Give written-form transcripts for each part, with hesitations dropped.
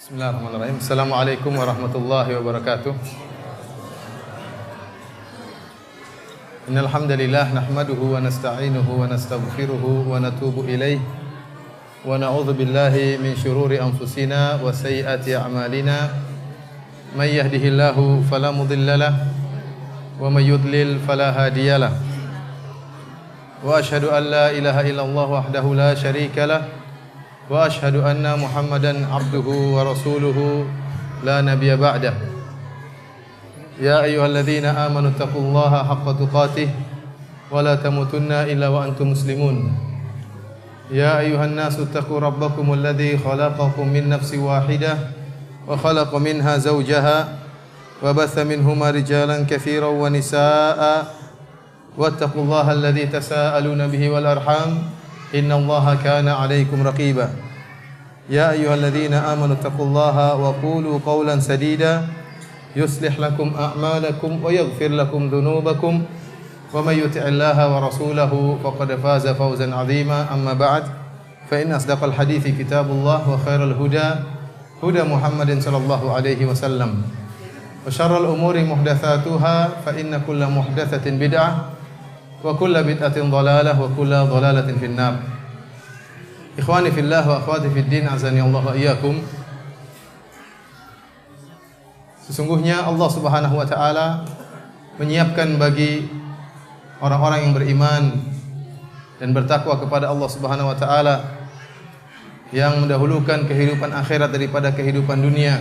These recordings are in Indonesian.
Bismillahirrahmanirrahim. Assalamualaikum warahmatullahi wabarakatuh. Innal hamdalillah nahmaduhu wa nasta'inuhu wa nastaghfiruhu wa natubu ilayh wa na'udzu billahi min shururi anfusina wa sayyiati a'malina. May yahdihillahu fala mudilla lahu wa may yudlil fala hadiyalah. Wa asyhadu an la ilaha illallah wahdahu la syarika lah. Wa ashhadu anna Muhammadan abduhu wa rasuluhu la nabiyya ba'dah. Ya ayyuhalladzina amanu taqullaha haqqa tuqatih wa la tamutunna illa wa antum muslimun. Ya ayyuhan nasu taqu rabbakumul ladzi khalaqakum min nafsin wahidah wa khalaqa minha zawjaha wa batha minhuma rijalan katsiran wa nisaa'a wattaqullaha alladzi tasaaluna bihi wal arham Inna Allaha kana 'alaikum raqiba. Ya ayyuhalladzina amanu taqullaha wa qulu qawlan sadida yuslih lakum a'malakum wa yaghfir lakum dhunubakum wa may yuti'illaha wa rasulahu faqad faza fawzan 'azima. Amma ba'd, fa inna asdaqal hadithi kitabullah wa khairal huda huda Muhammadin sallallahu alaihi wasallam wa syarrul umuri muhdatsatuha fa inna kulla muhdatsatin bid'ah wa kullu bid'atin dhalalah wa kullu dhalalatin finnar. Ikhwani fillah wa akhwati fid din, azani Allah wa iyyakum. Sesungguhnya Allah Subhanahu wa taala menyiapkan bagi orang-orang yang beriman dan bertakwa kepada Allah Subhanahu wa taala yang mendahulukan kehidupan akhirat daripada kehidupan dunia.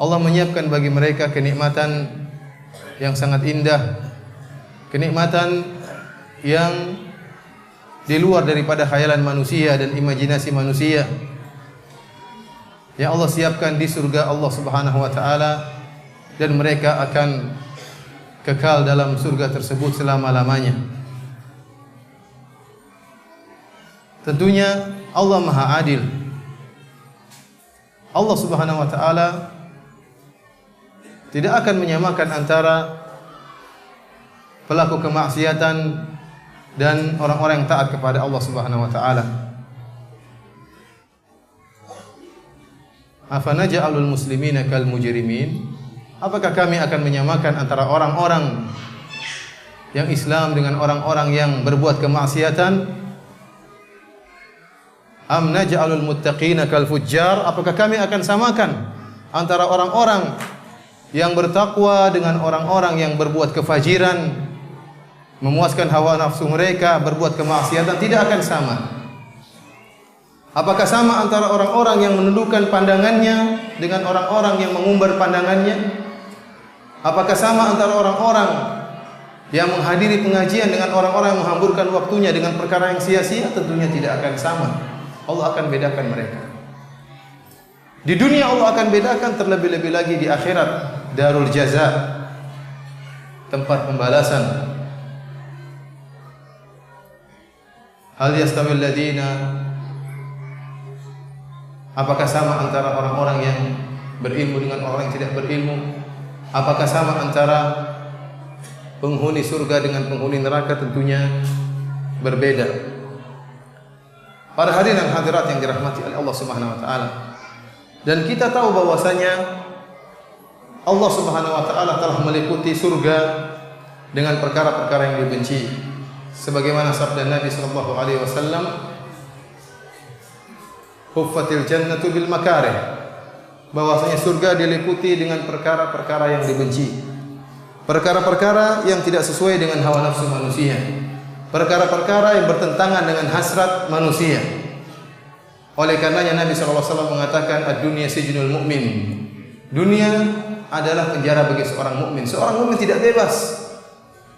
Allah menyiapkan bagi mereka kenikmatan yang sangat indah, kenikmatan yang di luar daripada khayalan manusia dan imajinasi manusia yang Allah siapkan di surga Allah Subhanahu wa taala, dan mereka akan kekal dalam surga tersebut selama-lamanya. Tentunya Allah Maha Adil. Allah Subhanahu wa taala tidak akan menyamakan antara pelaku kemaksiatan dan orang-orang yang taat kepada Allah Subhanahu wa taala. Afanaj'alul muslimina kal mujrimin? Apakah kami akan menyamakan antara orang-orang yang Islam dengan orang-orang yang berbuat kemaksiatan? Am naj'alul muttaqina kal fujjar? Apakah kami akan samakan antara orang-orang yang bertakwa dengan orang-orang yang berbuat kefajiran, memuaskan hawa nafsu mereka, berbuat kemaksiatan? Tidak akan sama. Apakah sama antara orang-orang yang menundukkan pandangannya dengan orang-orang yang mengumbar pandangannya? Apakah sama antara orang-orang yang menghadiri pengajian dengan orang-orang yang menghamburkan waktunya dengan perkara yang sia-sia? Tentunya tidak akan sama. Allah akan bedakan mereka. Di dunia Allah akan bedakan, terlebih-lebih lagi di akhirat, darul jaza, tempat pembalasan. Hal yastawil ladina, apakah sama antara orang-orang yang berilmu dengan orang yang tidak berilmu? Apakah sama antara penghuni surga dengan penghuni neraka? Tentunya berbeda. Para hadirin dan hadirat yang dirahmati oleh Allah Subhanahu wa taala, dan kita tahu bahwasanya Allah Subhanahu wa taala telah meliputi surga dengan perkara-perkara yang dibenci. Sebagaimana sabda Nabi sallallahu alaihi wasallam, huffatil jannatu bil makarih, bahwasanya surga diliputi dengan perkara-perkara yang dibenci, perkara-perkara yang tidak sesuai dengan hawa nafsu manusia, perkara-perkara yang bertentangan dengan hasrat manusia. Oleh karenanya Nabi sallallahu alaihi wasallam mengatakan, ad-dunya sijnul mu'min. Dunia adalah penjara bagi seorang mukmin. Seorang mukmin tidak bebas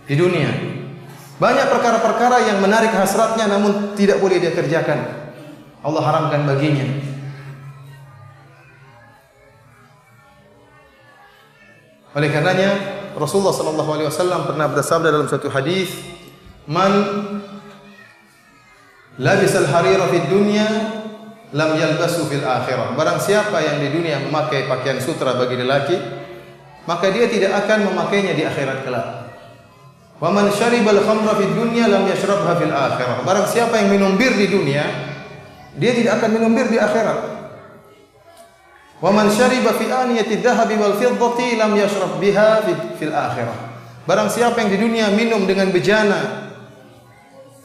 di dunia. Banyak perkara-perkara yang menarik hasratnya namun tidak boleh dia kerjakan. Allah haramkan baginya. Oleh karenanya Rasulullah sallallahu alaihi wasallam pernah bersabda dalam satu hadis, "Man labisal harira fid dunya lam yalbasu fil akhirah." Barang siapa yang di dunia memakai pakaian sutra bagi lelaki, maka dia tidak akan memakainya di akhirat kelak. Wa man syaribal khamra fid dunya lam yashrabha fil akhirah. Barang siapa yang minum bir di dunia, dia tidak akan minum bir di akhirat. Wa man syariba fi aniyati dhahabi wal fiddati lam yashrab biha fil akhirah. Barang siapa yang di dunia minum dengan bejana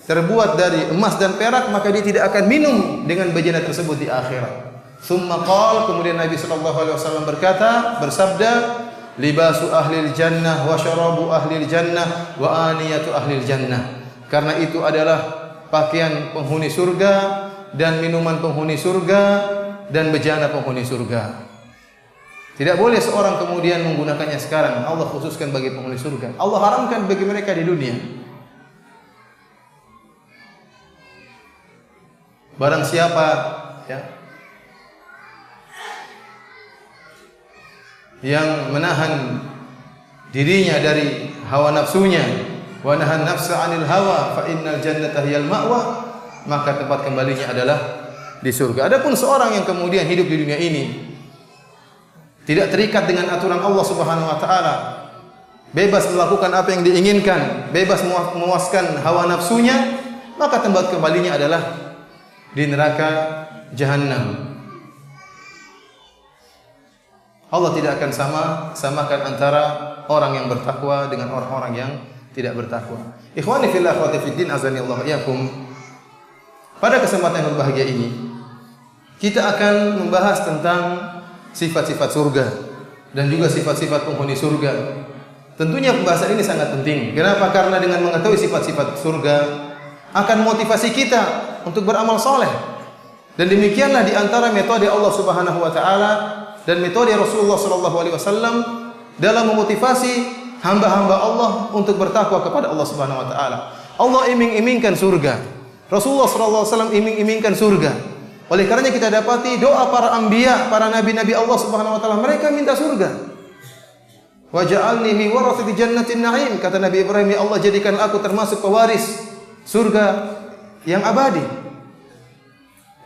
terbuat dari emas dan perak, maka dia tidak akan minum dengan bejana tersebut di akhirat. Tsumma qala, kemudian Nabi sallallahu alaihi wasallam bersabda, libasu ahlil jannah wa syarabu ahlil jannah wa aniyatu ahlil jannah. Karena itu adalah pakaian penghuni surga dan minuman penghuni surga dan bejana penghuni surga. Tidak boleh seorang kemudian menggunakannya sekarang. Allah khususkan bagi penghuni surga. Allah haramkan bagi mereka di dunia. Barang siapa yang menahan dirinya dari hawa nafsunya, wa nahan nafsa 'anil hawa, fa innal jannata hiyal ma'wa, maka tempat kembalinya adalah di surga. Adapun seorang yang kemudian hidup di dunia ini tidak terikat dengan aturan Allah Subhanahu wa taala, bebas melakukan apa yang diinginkan, bebas memuaskan hawa nafsunya, maka tempat kembalinya adalah di neraka jahanam. Allah tidak akan samakan antara orang yang bertakwa dengan orang-orang yang tidak bertakwa. Ikhwani fillah, akhwati fiddin, azani Allah iyakum. Pada kesempatan yang berbahagia ini, kita akan membahas tentang sifat-sifat surga dan juga sifat-sifat penghuni surga. Tentunya pembahasan ini sangat penting. Kenapa? Karena dengan mengetahui sifat-sifat surga akan motivasi kita untuk beramal soleh. Dan demikianlah di antara metode Allah Subhanahu wa taala dan metode Rasulullah sallallahu alaihi wasallam dalam memotivasi hamba-hamba Allah untuk bertakwa kepada Allah Subhanahu wa taala. Allah iming-imingkan surga. Rasulullah sallallahu alaihi wasallam iming-imingkan surga. Oleh karenanya kita dapati doa para anbiya, para nabi-nabi Allah Subhanahu wa taala, mereka minta surga. Wa ja'alni min warathati jannatin na'im, kata Nabi Ibrahim, ya Allah jadikan aku termasuk pewaris surga yang abadi.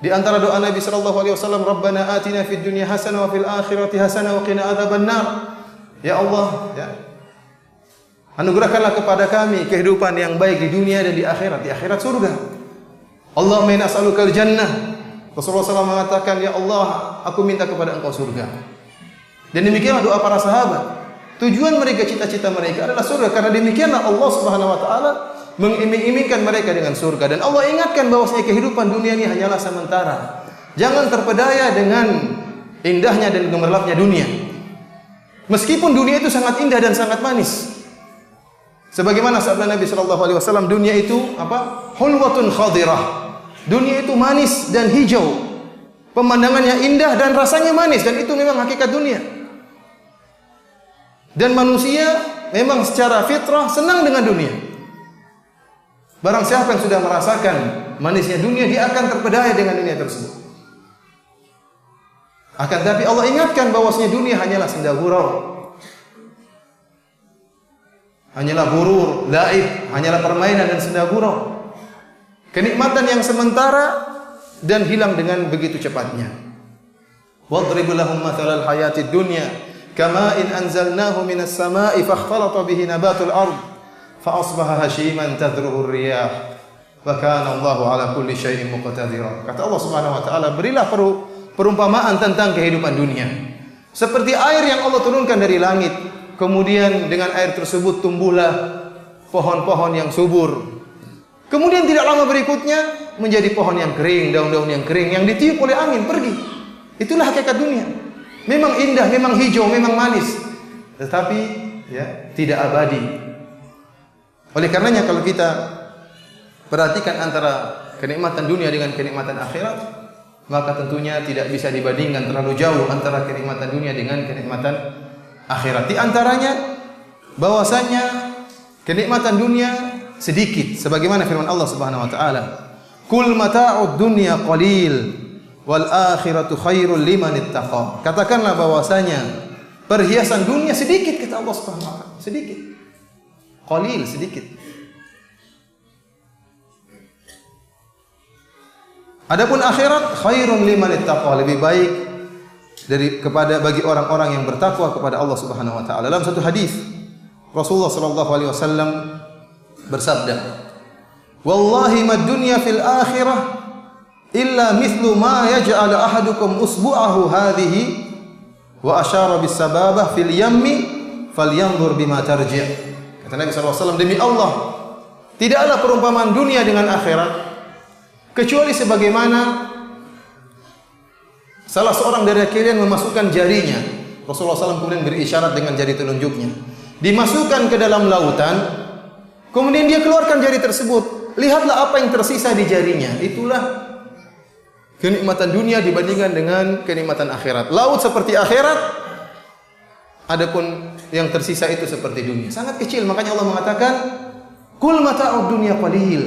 Di antara doa Nabi sallallahu alaihi wasallam, Rabbana atina fid dunya hasanah wa fil akhirati hasanah wa qina adzabannar. Ya Allah, anugerahkanlah kepada kami kehidupan yang baik di dunia dan di akhirat surga. Allahumma inna as'alukal jannah. Rasulullah SAW mengatakan, ya Allah, aku minta kepada engkau surga. Dan demikianlah doa para sahabat. Tujuan mereka, cita-cita mereka adalah surga. Karena demikianlah Allah Subhanahu wa taala mengiming-imingkan mereka dengan surga. Dan Allah ingatkan bahwasanya kehidupan dunia ini hanyalah sementara. Jangan terpedaya dengan indahnya dan gemerlapnya dunia. Meskipun dunia itu sangat indah dan sangat manis. Sebagaimana sabda Nabi sallallahu alaihi wasallam, dunia itu apa? Hulwatun khadirah. Dunia itu manis dan hijau. Pemandangannya indah dan rasanya manis, dan itu memang hakikat dunia. Dan manusia memang secara fitrah senang dengan dunia. Barang siapa yang sudah merasakan manisnya dunia, dia akan terpedaya dengan dunia tersebut. Akan tapi Allah ingatkan bahwasanya dunia hanyalah senda gurau, hanyalah gurur, laib, hanyalah permainan dan senda gurau. Kenikmatan yang sementara dan hilang dengan begitu cepatnya. Wadrib lahum mathalal hayatid dunya kama'in anzalnahu minas sama'i fakhtalata bihi nabatul ard fa asbaha hashiman tadruhu ar-riyah wa kana Allahu ala kulli syai'in muqtadira. Kata Allah Subhanahu wa taala, berilah perumpamaan tentang kehidupan dunia. Seperti air yang Allah turunkan dari langit, kemudian dengan air tersebut tumbuhlah pohon-pohon yang subur. Kemudian tidak lama berikutnya menjadi pohon yang kering, daun-daun yang kering yang ditiup oleh angin pergi. Itulah hakikat dunia. Memang indah, memang hijau, memang manis, tetapi tidak abadi. Oleh karenanya kalau kita perhatikan antara kenikmatan dunia dengan kenikmatan akhirat, maka tentunya tidak bisa dibandingkan, terlalu jauh antara kenikmatan dunia dengan kenikmatan akhirat. Di antaranya bahwasanya kenikmatan dunia sedikit, sebagaimana firman Allah Subhanahu wa taala, "Kul mata'ud dunya qalil wal akhiratu khairul liman ittaqa." Katakanlah bahwasanya perhiasan dunia sedikit, kata Allah Subhanahu wa taala, sedikit. Qalil, sedikit. Adapun akhirat khairun liman ittaqa, lebih baik bagi orang-orang yang bertakwa kepada Allah Subhanahu wa taala. Dalam satu hadis Rasulullah sallallahu alaihi wasallam bersabda, "Wallahi mad dunya fil akhirah illa mithlu ma yaj'al ahadukum usbu'ahu hadhihi wa asyara bis sababah fil yammi falyanzur bima tarji'. Kata Nabi SAW, demi Allah, tidaklah perumpamaan dunia dengan akhirat kecuali sebagaimana salah seorang dari kalian memasukkan jarinya. Rasulullah SAW kemudian beri isyarat dengan jari telunjuknya. Dimasukkan ke dalam lautan, kemudian dia keluarkan jari tersebut. Lihatlah apa yang tersisa di jarinya. Itulah kenikmatan dunia dibandingkan dengan kenikmatan akhirat. Laut seperti akhirat, adapun yang tersisa itu seperti dunia. Sangat kecil, makanya Allah mengatakan, "Kul mata'ud dunya qalil."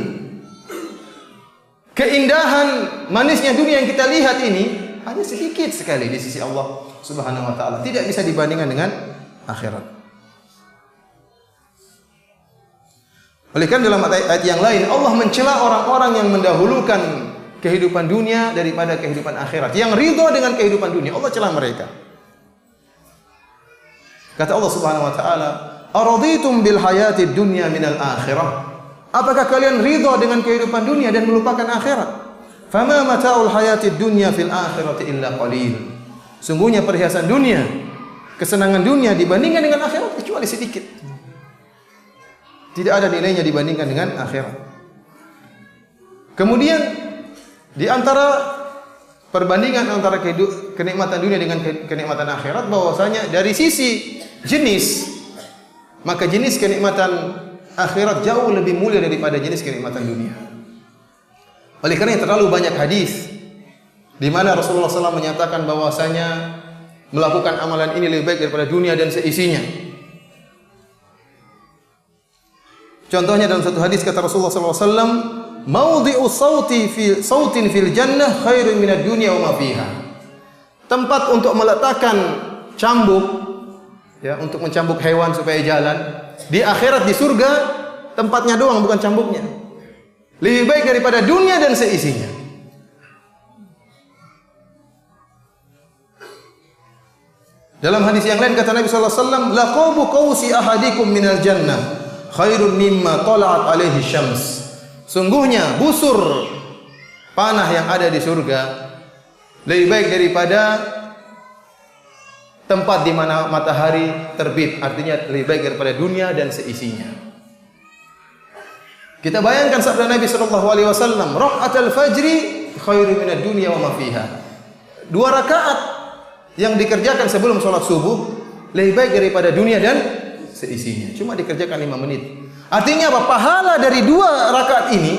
Keindahan manisnya dunia yang kita lihat ini hanya sedikit sekali di sisi Allah Subhanahu wa taala. Tidak bisa dibandingkan dengan akhirat. Oleh karena dalam ayat yang lain Allah mencela orang-orang yang mendahulukan kehidupan dunia daripada kehidupan akhirat. Yang ridha dengan kehidupan dunia, Allah cela mereka. Kata Allah Subhanahu wa taala, "Araditum bil hayatid dunya minal akhirah?" Apakah kalian ridha dengan kehidupan dunia dan melupakan akhirat? Fama mata'ul hayatid dunya fil akhirati illa qalil. Sungguhnya perhiasan dunia, kesenangan dunia dibandingkan dengan akhirat kecuali sedikit. Tidak ada nilainya dibandingkan dengan akhirat. Kemudian di antara perbandingan antara kenikmatan dunia dengan kenikmatan akhirat, bahwasanya dari sisi jenis, maka jenis kenikmatan akhirat jauh lebih mulia daripada jenis kenikmatan dunia. Oleh karena terlalu banyak hadis di mana Rasulullah SAW menyatakan bahwasanya melakukan amalan ini lebih baik daripada dunia dan seisinya. Contohnya dalam satu hadis kata Rasulullah SAW, "Maudhi'u sautin fil jannah khairun minad dunya wa ma fiha." Tempat untuk meletakkan cambuk, ya, untuk mencambuk hewan supaya jalan di akhirat di surga, tempatnya doang bukan cambuknya. Lebih baik daripada dunia dan seisinya. Dalam hadis yang lain kata Nabi sallallahu alaihi wasallam, "Laqabu qausi ahadikum minal jannah khairun mimma tala'at alaihi syams." Sungguhnya busur panah yang ada di surga lebih baik daripada tempat di mana matahari terbit, artinya lebih baik daripada dunia dan seisinya. Kita bayangkan sabda Nabi sallallahu alaihi wasallam, "Raka'atul fajri khairu minad dunya wa ma fiha." 2 rakaat yang dikerjakan sebelum sholat subuh lebih baik daripada dunia dan seisinya. Cuma dikerjakan 5 menit. Artinya apa? Pahala dari 2 rakaat ini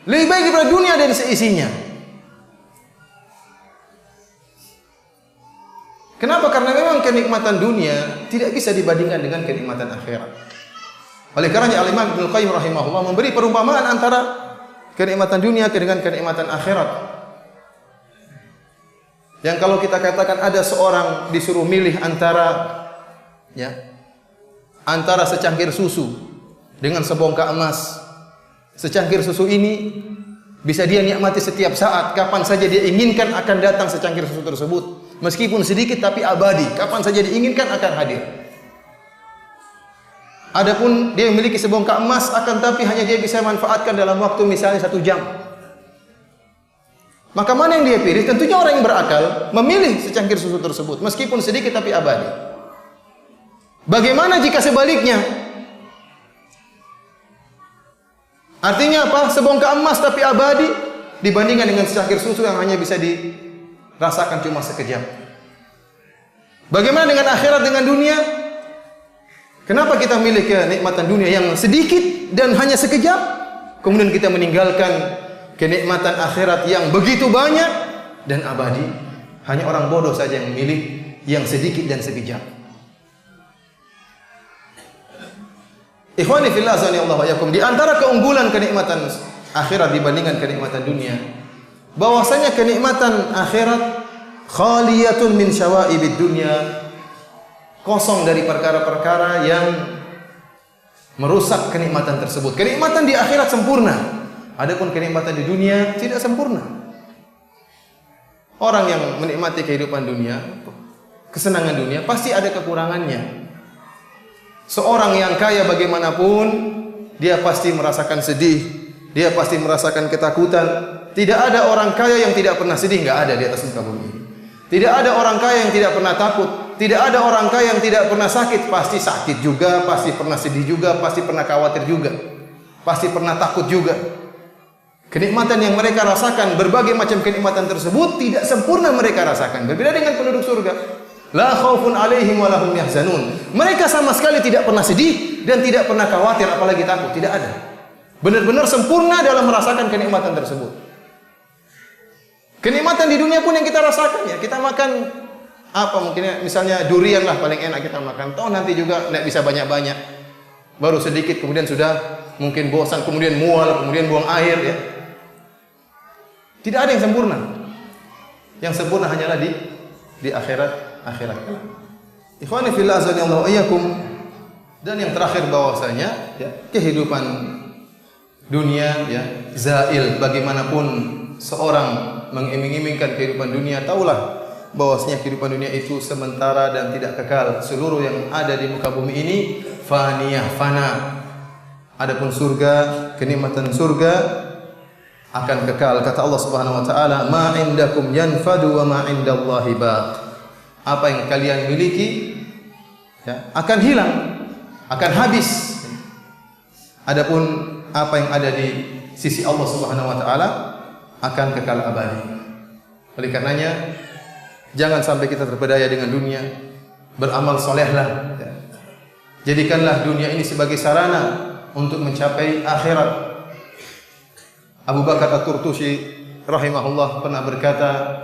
lebih baik daripada dunia dan seisinya. Kenapa? Karena memang kenikmatan dunia tidak bisa dibandingkan dengan kenikmatan akhirat. Oleh karenanya Al-Imam Ibnu Qayyim rahimahullah memberi perumpamaan antara kenikmatan dunia dengan kenikmatan akhirat. Yang kalau kita katakan ada seorang disuruh milih antara secangkir susu dengan sebongkah emas. Secangkir susu ini bisa dia nikmati setiap saat, kapan saja dia inginkan akan datang secangkir susu tersebut. Meskipun sedikit tapi abadi, kapan saja diinginkan akan hadir. Adapun dia memiliki sebongkah emas, akan tapi hanya dia bisa manfaatkan dalam waktu misalnya 1 jam. Maka mana yang dia pilih? Tentunya orang yang berakal memilih secangkir susu tersebut, meskipun sedikit tapi abadi. Bagaimana jika sebaliknya? Artinya apa? Sebongkah emas tapi abadi dibandingkan dengan secangkir susu yang hanya bisa dirasakan cuma sekejap. Bagaimana dengan akhirat, dengan dunia? Kenapa kita milih kenikmatan dunia yang sedikit dan hanya sekejap, kemudian kita meninggalkan kenikmatan akhirat yang begitu banyak dan abadi? Hanya orang bodoh saja yang memilih yang sedikit dan sekejap. Ikhwani fillah azanillahu wa iyyakum, di antara keunggulan kenikmatan akhirat dibandingkan kenikmatan dunia, bahwasanya kenikmatan akhirat khaliyatun min syawaibid dunya, kosong dari perkara-perkara yang merusak kenikmatan tersebut. Kenikmatan di akhirat sempurna, adapun kenikmatan di dunia tidak sempurna. Orang yang menikmati kehidupan dunia, kesenangan dunia, pasti ada kekurangannya. Seorang yang kaya bagaimanapun, dia pasti merasakan sedih, dia pasti merasakan ketakutan. Tidak ada orang kaya yang tidak pernah sedih, nggak ada di atas muka bumi. Tidak ada orang kaya yang tidak pernah takut. Tidak ada orang kaya yang tidak pernah sakit. Pasti sakit juga, pasti pernah sedih juga, pasti pernah khawatir juga. Pasti pernah takut juga. Kenikmatan yang mereka rasakan, berbagai macam kenikmatan tersebut tidak sempurna mereka rasakan. Berbeda dengan penduduk surga. La khaufun alaihim wa lahum yahzanun. Mereka sama sekali tidak pernah sedih dan tidak pernah khawatir apalagi takut. Tidak ada. Benar-benar sempurna dalam merasakan kenikmatan tersebut. Kenikmatan di dunia pun yang kita rasakan ya. Kita makan apa mungkin misalnya durian lah paling enak kita makan. Toh nanti juga tidak bisa banyak-banyak. Baru sedikit kemudian sudah mungkin bosan, kemudian mual, kemudian buang air ya. Tidak ada yang sempurna. Yang sempurna hanyalah di akhirat. Ikhwani fillah azanillahu iyyakum. Dan yang terakhir bahwasanya ya, kehidupan dunia ya zail, bagaimanapun seorang mengiming-imingkan kehidupan dunia, taulah bahwasanya kehidupan dunia itu sementara dan tidak kekal. Seluruh yang ada di muka bumi ini faniyah, fana. Adapun surga, kenikmatan surga akan kekal. Kata Allah Subhanahu wa taala, "Ma 'indakum yanfadu wa ma 'indallahi baq." Apa yang kalian miliki ya, akan hilang, akan habis. Adapun apa yang ada di sisi Allah Subhanahu wa taala akan kekal abadi. Oleh karenanya jangan sampai kita terpedaya dengan dunia. Beramal solehlah ya. Jadikanlah dunia ini sebagai sarana untuk mencapai akhirat. Abu Bakar At-Turtusi rahimahullah pernah berkata,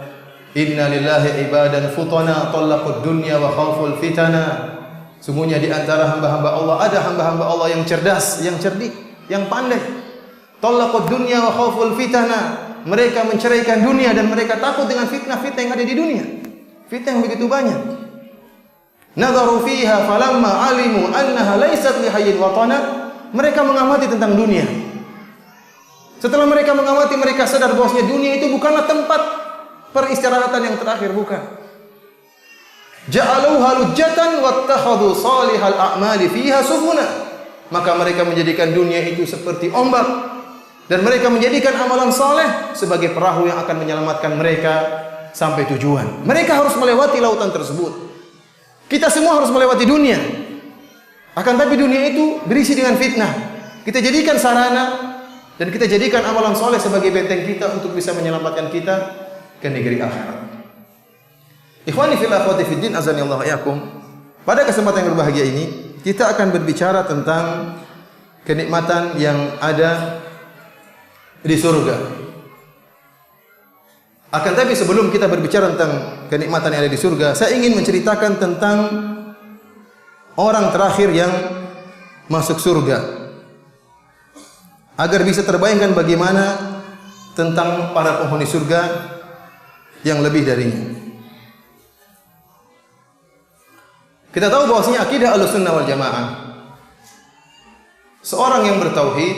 "Inna lillahi ibadan futana talaqud dunya wa khawful fitana." Sungguhnya di antara hamba-hamba Allah ada hamba-hamba Allah yang cerdas, yang cerdik, yang pandai. Talaqud dunya wa khawful fitana. Mereka menceraikan dunia dan mereka takut dengan fitnah-fitnah yang ada di dunia. Fitnah yang begitu banyak. Nadharu fiha falamma alimu annaha laysat lihayyin watana. Mereka mengamati tentang dunia. Setelah mereka mengamati, mereka sadar bahwasanya dunia itu bukanlah tempat peristirahatan yang terakhir, bukan. Ja'aluha lujjatan wattakhadhu salihal a'mali fiha sufuna. Maka mereka menjadikan dunia itu seperti ombak. Dan mereka menjadikan amalan saleh sebagai perahu yang akan menyelamatkan mereka sampai tujuan. Mereka harus melewati lautan tersebut. Kita semua harus melewati dunia. Akan tapi dunia itu berisi dengan fitnah. Kita jadikan sarana dan kita jadikan amalan saleh sebagai benteng kita untuk bisa menyelamatkan kita ke negeri akhirat. Ikhwani fillah akhwati fiddin azanillahu iyyakum. Pada kesempatan yang berbahagia ini, kita akan berbicara tentang kenikmatan yang ada di surga. Akan tapi sebelum kita berbicara tentang kenikmatan yang ada di surga, saya ingin menceritakan tentang orang terakhir yang masuk surga, agar bisa terbayangkan bagaimana tentang para penghuni surga yang lebih darinya. Kita tahu bahwasanya akidah Ahlussunnah wal Jamaah, seorang yang bertauhid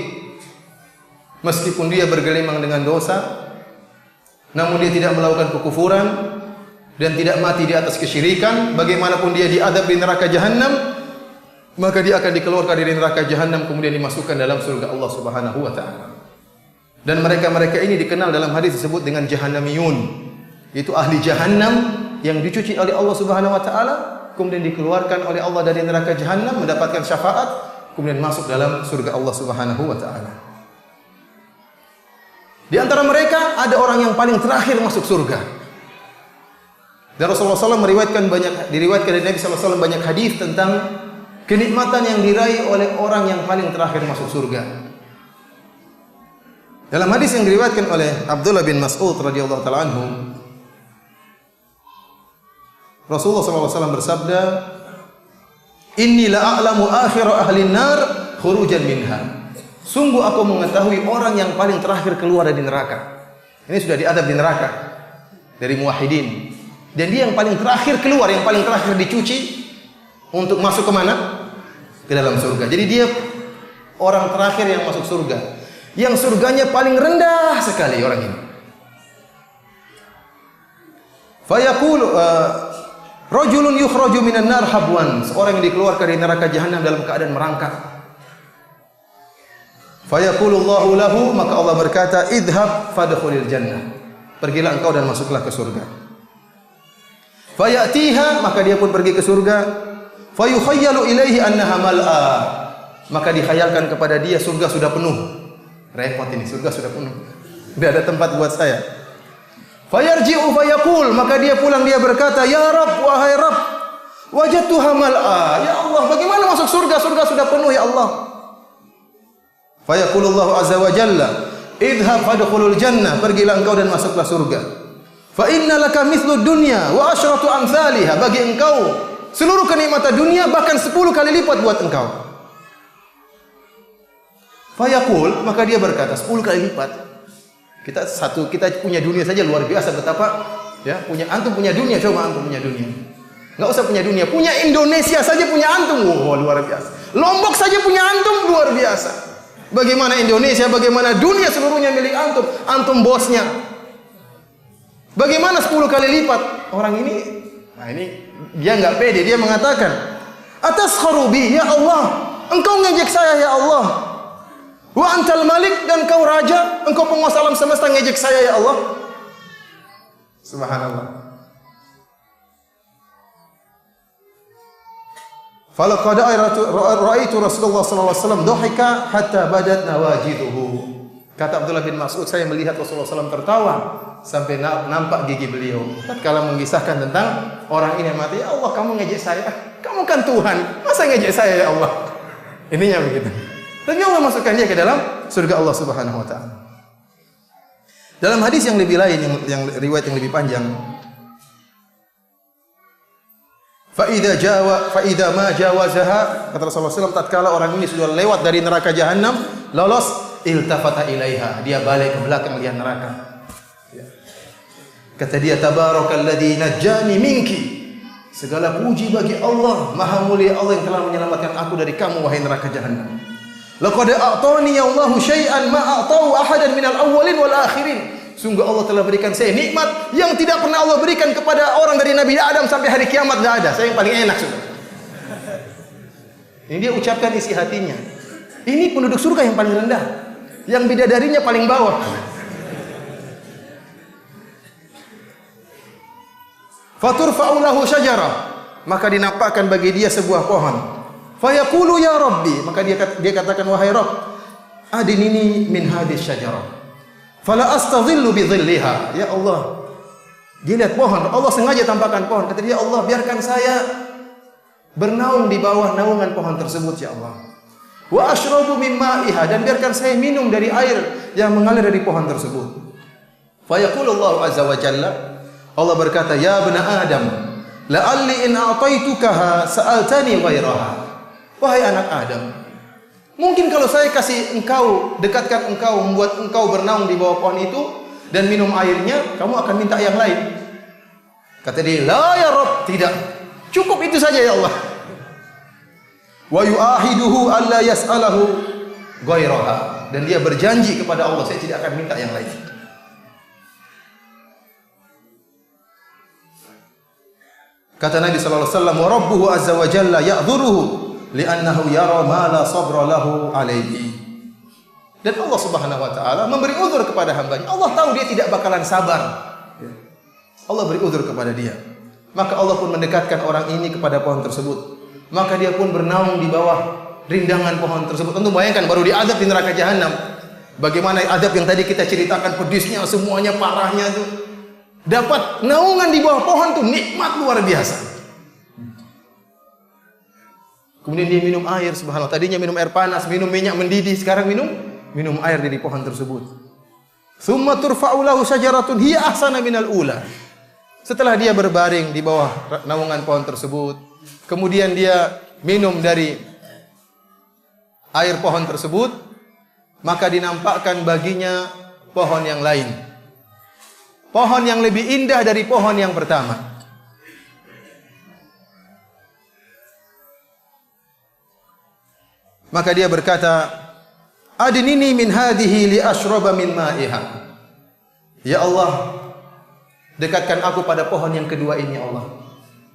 meskipun dia bergelimang dengan dosa, namun dia tidak melakukan kekufuran dan tidak mati di atas kesyirikan, bagaimanapun dia diadab di neraka jahanam, maka dia akan dikeluarkan dari neraka jahanam kemudian dimasukkan dalam surga Allah Subhanahu wa taala. Dan mereka-mereka ini dikenal dalam hadis disebut dengan jahannamiyun, yaitu ahli jahannam yang dicuci oleh Allah Subhanahu wa taala, kemudian dikeluarkan oleh Allah dari neraka jahanam, mendapatkan syafaat, kemudian masuk dalam surga Allah Subhanahu wa taala. Di antara mereka ada orang yang paling terakhir masuk surga. Dan Rasulullah SAW diriwayatkan dari Nabi SAW banyak hadis tentang kenikmatan yang diraih oleh orang yang paling terakhir masuk surga. Dalam hadis yang diriwayatkan oleh Abdullah bin Mas'ud radhiyallahu taala anhu, Rasulullah SAW bersabda, "Inni la a'lamu akhir ahli nar khurujan minha." Sungguh aku mengetahui orang yang paling terakhir keluar dari neraka. Ini sudah diadab di neraka dari muwahhidin. Dan dia yang paling terakhir keluar, yang paling terakhir dicuci untuk masuk ke mana? Ke dalam surga. Jadi dia orang terakhir yang masuk surga. Yang surganya paling rendah sekali orang ini. Fayaqulu rajulun yukhraju minan nar habwan. Seorang yang dikeluarkan dari neraka jahanam dalam keadaan merangkak. Fayaqulullahu lahu, maka Allah berkata, idhab fadkhulil jannah. Pergilah engkau dan masuklah ke surga. Fayatiha, maka dia pun pergi ke surga. Fayukhayyalu ilaihi annaha mal'a, maka dikhayalkan kepada dia surga sudah penuh. Repot ini, surga sudah penuh, tidak ada tempat buat saya. Fayarji'u fayaqul, maka dia pulang, dia berkata, ya Rabb, wahai Rabb, wajadtuha mal'a, ya Allah, bagaimana masuk surga? Surga sudah penuh ya Allah. Fayaqulullahu azza wa jalla, idhhab fadkhulul jannah, pergilah engkau dan masuklah surga. Fa inna laka mithlu dunya wa asyratu amsalihha, bagi engkau seluruh kenikmatan dunia bahkan 10 kali lipat buat engkau. Fayaqul, maka dia berkata 10 kali lipat. Kita punya dunia saja luar biasa betapa ya, antum punya dunia, coba antum punya dunia. Enggak usah punya dunia, punya Indonesia saja punya antum, luar biasa. Lombok saja punya antum, luar biasa. Bagaimana Indonesia, bagaimana dunia seluruhnya milik antum, antum bosnya. Bagaimana 10 kali lipat? Orang ini, nah ini dia enggak pede, dia mengatakan, "Ataskharu bi ya Allah, engkau ngejek saya ya Allah. Wa antal malik, dan kau raja, engkau penguasa alam semesta, ngejek saya ya Allah." Subhanallah. Falaqad ra'aitu Rasulullah sallallahu alaihi wasallam dhahika hatta badat nawajiduhu. Kata Abdullah bin Mas'ud, saya melihat Rasulullah SAW tertawa sampai nampak gigi beliau. Tatkala mengisahkan tentang orang ini yang mati, ya Allah, kamu ngejek saya, kamu kan Tuhan, masa ngejek saya ya Allah? Ininya begitu. Tapi Allah masukkan dia ke dalam surga Allah Subhanahu wa taala. Dalam hadis yang lebih lain, yang riwayat yang lebih panjang, fa idza ma jawazaha, kata Rasulullah SAW, tatkala orang ini sudah lewat dari neraka jahanam, lolos, iltafata ilaiha, dia balik ke belakang lihat neraka. Kata dia, tabarakalladzi najjani minki, segala puji bagi Allah, maha mulia Allah yang telah menyelamatkan aku dari kamu wahai neraka jahanam. Laqad a'tani Allahu syai'an ma a'tahu ahadan minal awwalin wal akhirin. Sungguh Allah telah berikan saya nikmat yang tidak pernah Allah berikan kepada orang dari Nabi Adam sampai hari kiamat, tidak ada. Saya yang paling enak sudah. Ini dia ucapkan isi hatinya. Ini penduduk surga yang paling rendah, yang bidadarinya paling bawah. Faturfa'u lahu syajarah, maka dinampakkan bagi dia sebuah pohon. Fayaqulu ya Rabbi, maka dia katakan, wahai Rabb, adinini min hadhihi syajarah fala astadhillu bi dhilliha. Ya Allah, dia lihat pohon, Allah sengaja tampakkan pohon. Kata dia, Allah, biarkan saya bernaung di bawah naungan pohon tersebut ya Allah. Wa ashrabu min ma'iha, dan biarkan saya minum dari air yang mengalir dari pohon tersebut. Fa yaqulu Allah azza wa jalla, Allah berkata, ya bani Adam, la'alli in a'taitukaha sa'altani ghairaha. Wahai anak Adam, mungkin kalau saya kasih engkau, dekatkan engkau, membuat engkau bernaung di bawah pohon itu dan minum airnya, kamu akan minta yang lain. Kata dia, la ya Rabb, tidak, cukup itu saja ya Allah. Wa yu'ahiduhu alla yas'alahu ghairaha, dan dia berjanji kepada Allah, saya tidak akan minta yang lain. Kata Nabi sallallahu alaihi wasallam, wa rabbuhu azza wa jalla ya'dhuruhu li'annahu yara ma la sabra lahu alaihi. Dan Allah Subhanahu wa taala memberi uzur kepada hambanya. Allah tahu dia tidak bakalan sabar. Allah beri uzur kepada dia. Maka Allah pun mendekatkan orang ini kepada pohon tersebut. Maka dia pun bernaung di bawah rindangan pohon tersebut. Tentu bayangkan, baru diadab di neraka jahanam. Bagaimana adab yang tadi kita ceritakan, pedisnya, semuanya, parahnya itu. Dapat naungan di bawah pohon itu nikmat luar biasa. Kemudian dia minum air, subhanallah. Tadinya minum air panas, minum minyak mendidih, sekarang minum air dari pohon tersebut. Tsumma turfa'u lahu syajaratun hiya ahsana minal ula. Setelah dia berbaring di bawah naungan pohon tersebut, kemudian dia minum dari air pohon tersebut, maka dinampakkan baginya pohon yang lain. Pohon yang lebih indah dari pohon yang pertama. Maka dia berkata, adnini min hadhihi li ashraba min ma'iha. Ya Allah, dekatkan aku pada pohon yang kedua ini ya Allah.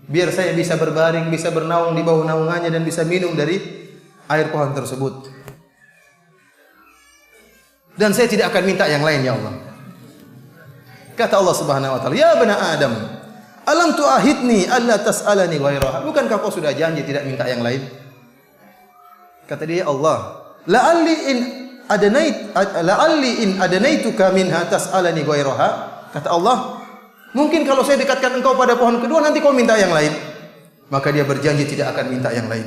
Biar saya bisa berbaring, bisa bernaung di bawah naungannya dan bisa minum dari air pohon tersebut. Dan saya tidak akan minta yang lain ya Allah. Kata Allah Subhanahu wa taala, ya bani Adam, Alam tu'ahidni alla tas'alani ghairaha. Bukankah kau sudah janji tidak minta yang lain? Kata dia, Allah, la'alli in adanaituka minha tas'alani ghairaha. Kata Allah, mungkin kalau saya dekatkan engkau pada pohon kedua nanti kau minta yang lain. Maka dia berjanji tidak akan minta yang lain.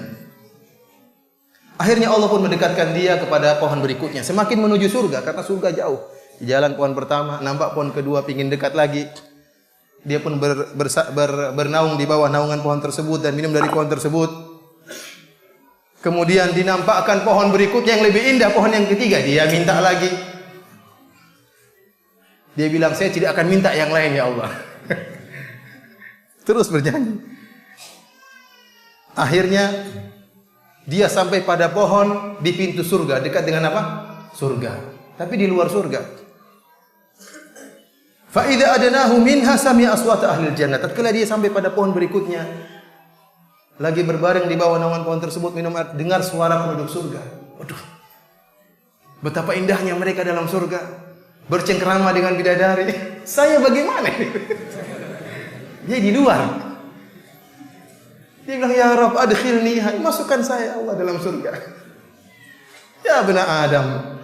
Akhirnya Allah pun mendekatkan dia kepada pohon berikutnya, semakin menuju surga karena surga jauh. Di jalan pohon pertama, nampak pohon kedua, pingin dekat lagi. Dia pun bernaung di bawah naungan pohon tersebut dan minum dari pohon tersebut. Kemudian dinampakkan pohon berikutnya yang lebih indah, pohon yang ketiga. Dia minta lagi. Dia bilang, saya tidak akan minta yang lain ya Allah. Terus berjanji. Akhirnya dia sampai pada pohon di pintu surga. Dekat dengan apa? Surga. Tapi di luar surga. Fa idza adnahu minha sami'a aswata ahli jannah. Tatkala dia sampai pada pohon berikutnya, lagi berbaring di bawah naungan pohon tersebut minum air, dengar suara penduduk surga. Waduh. Betapa indahnya mereka dalam surga. Bercengkerama dengan bidadari. Saya bagaimana? Dia di luar. Dia bilang, ya Rabb adkhilni, masukkan saya Allah dalam surga. Ya benar Adam.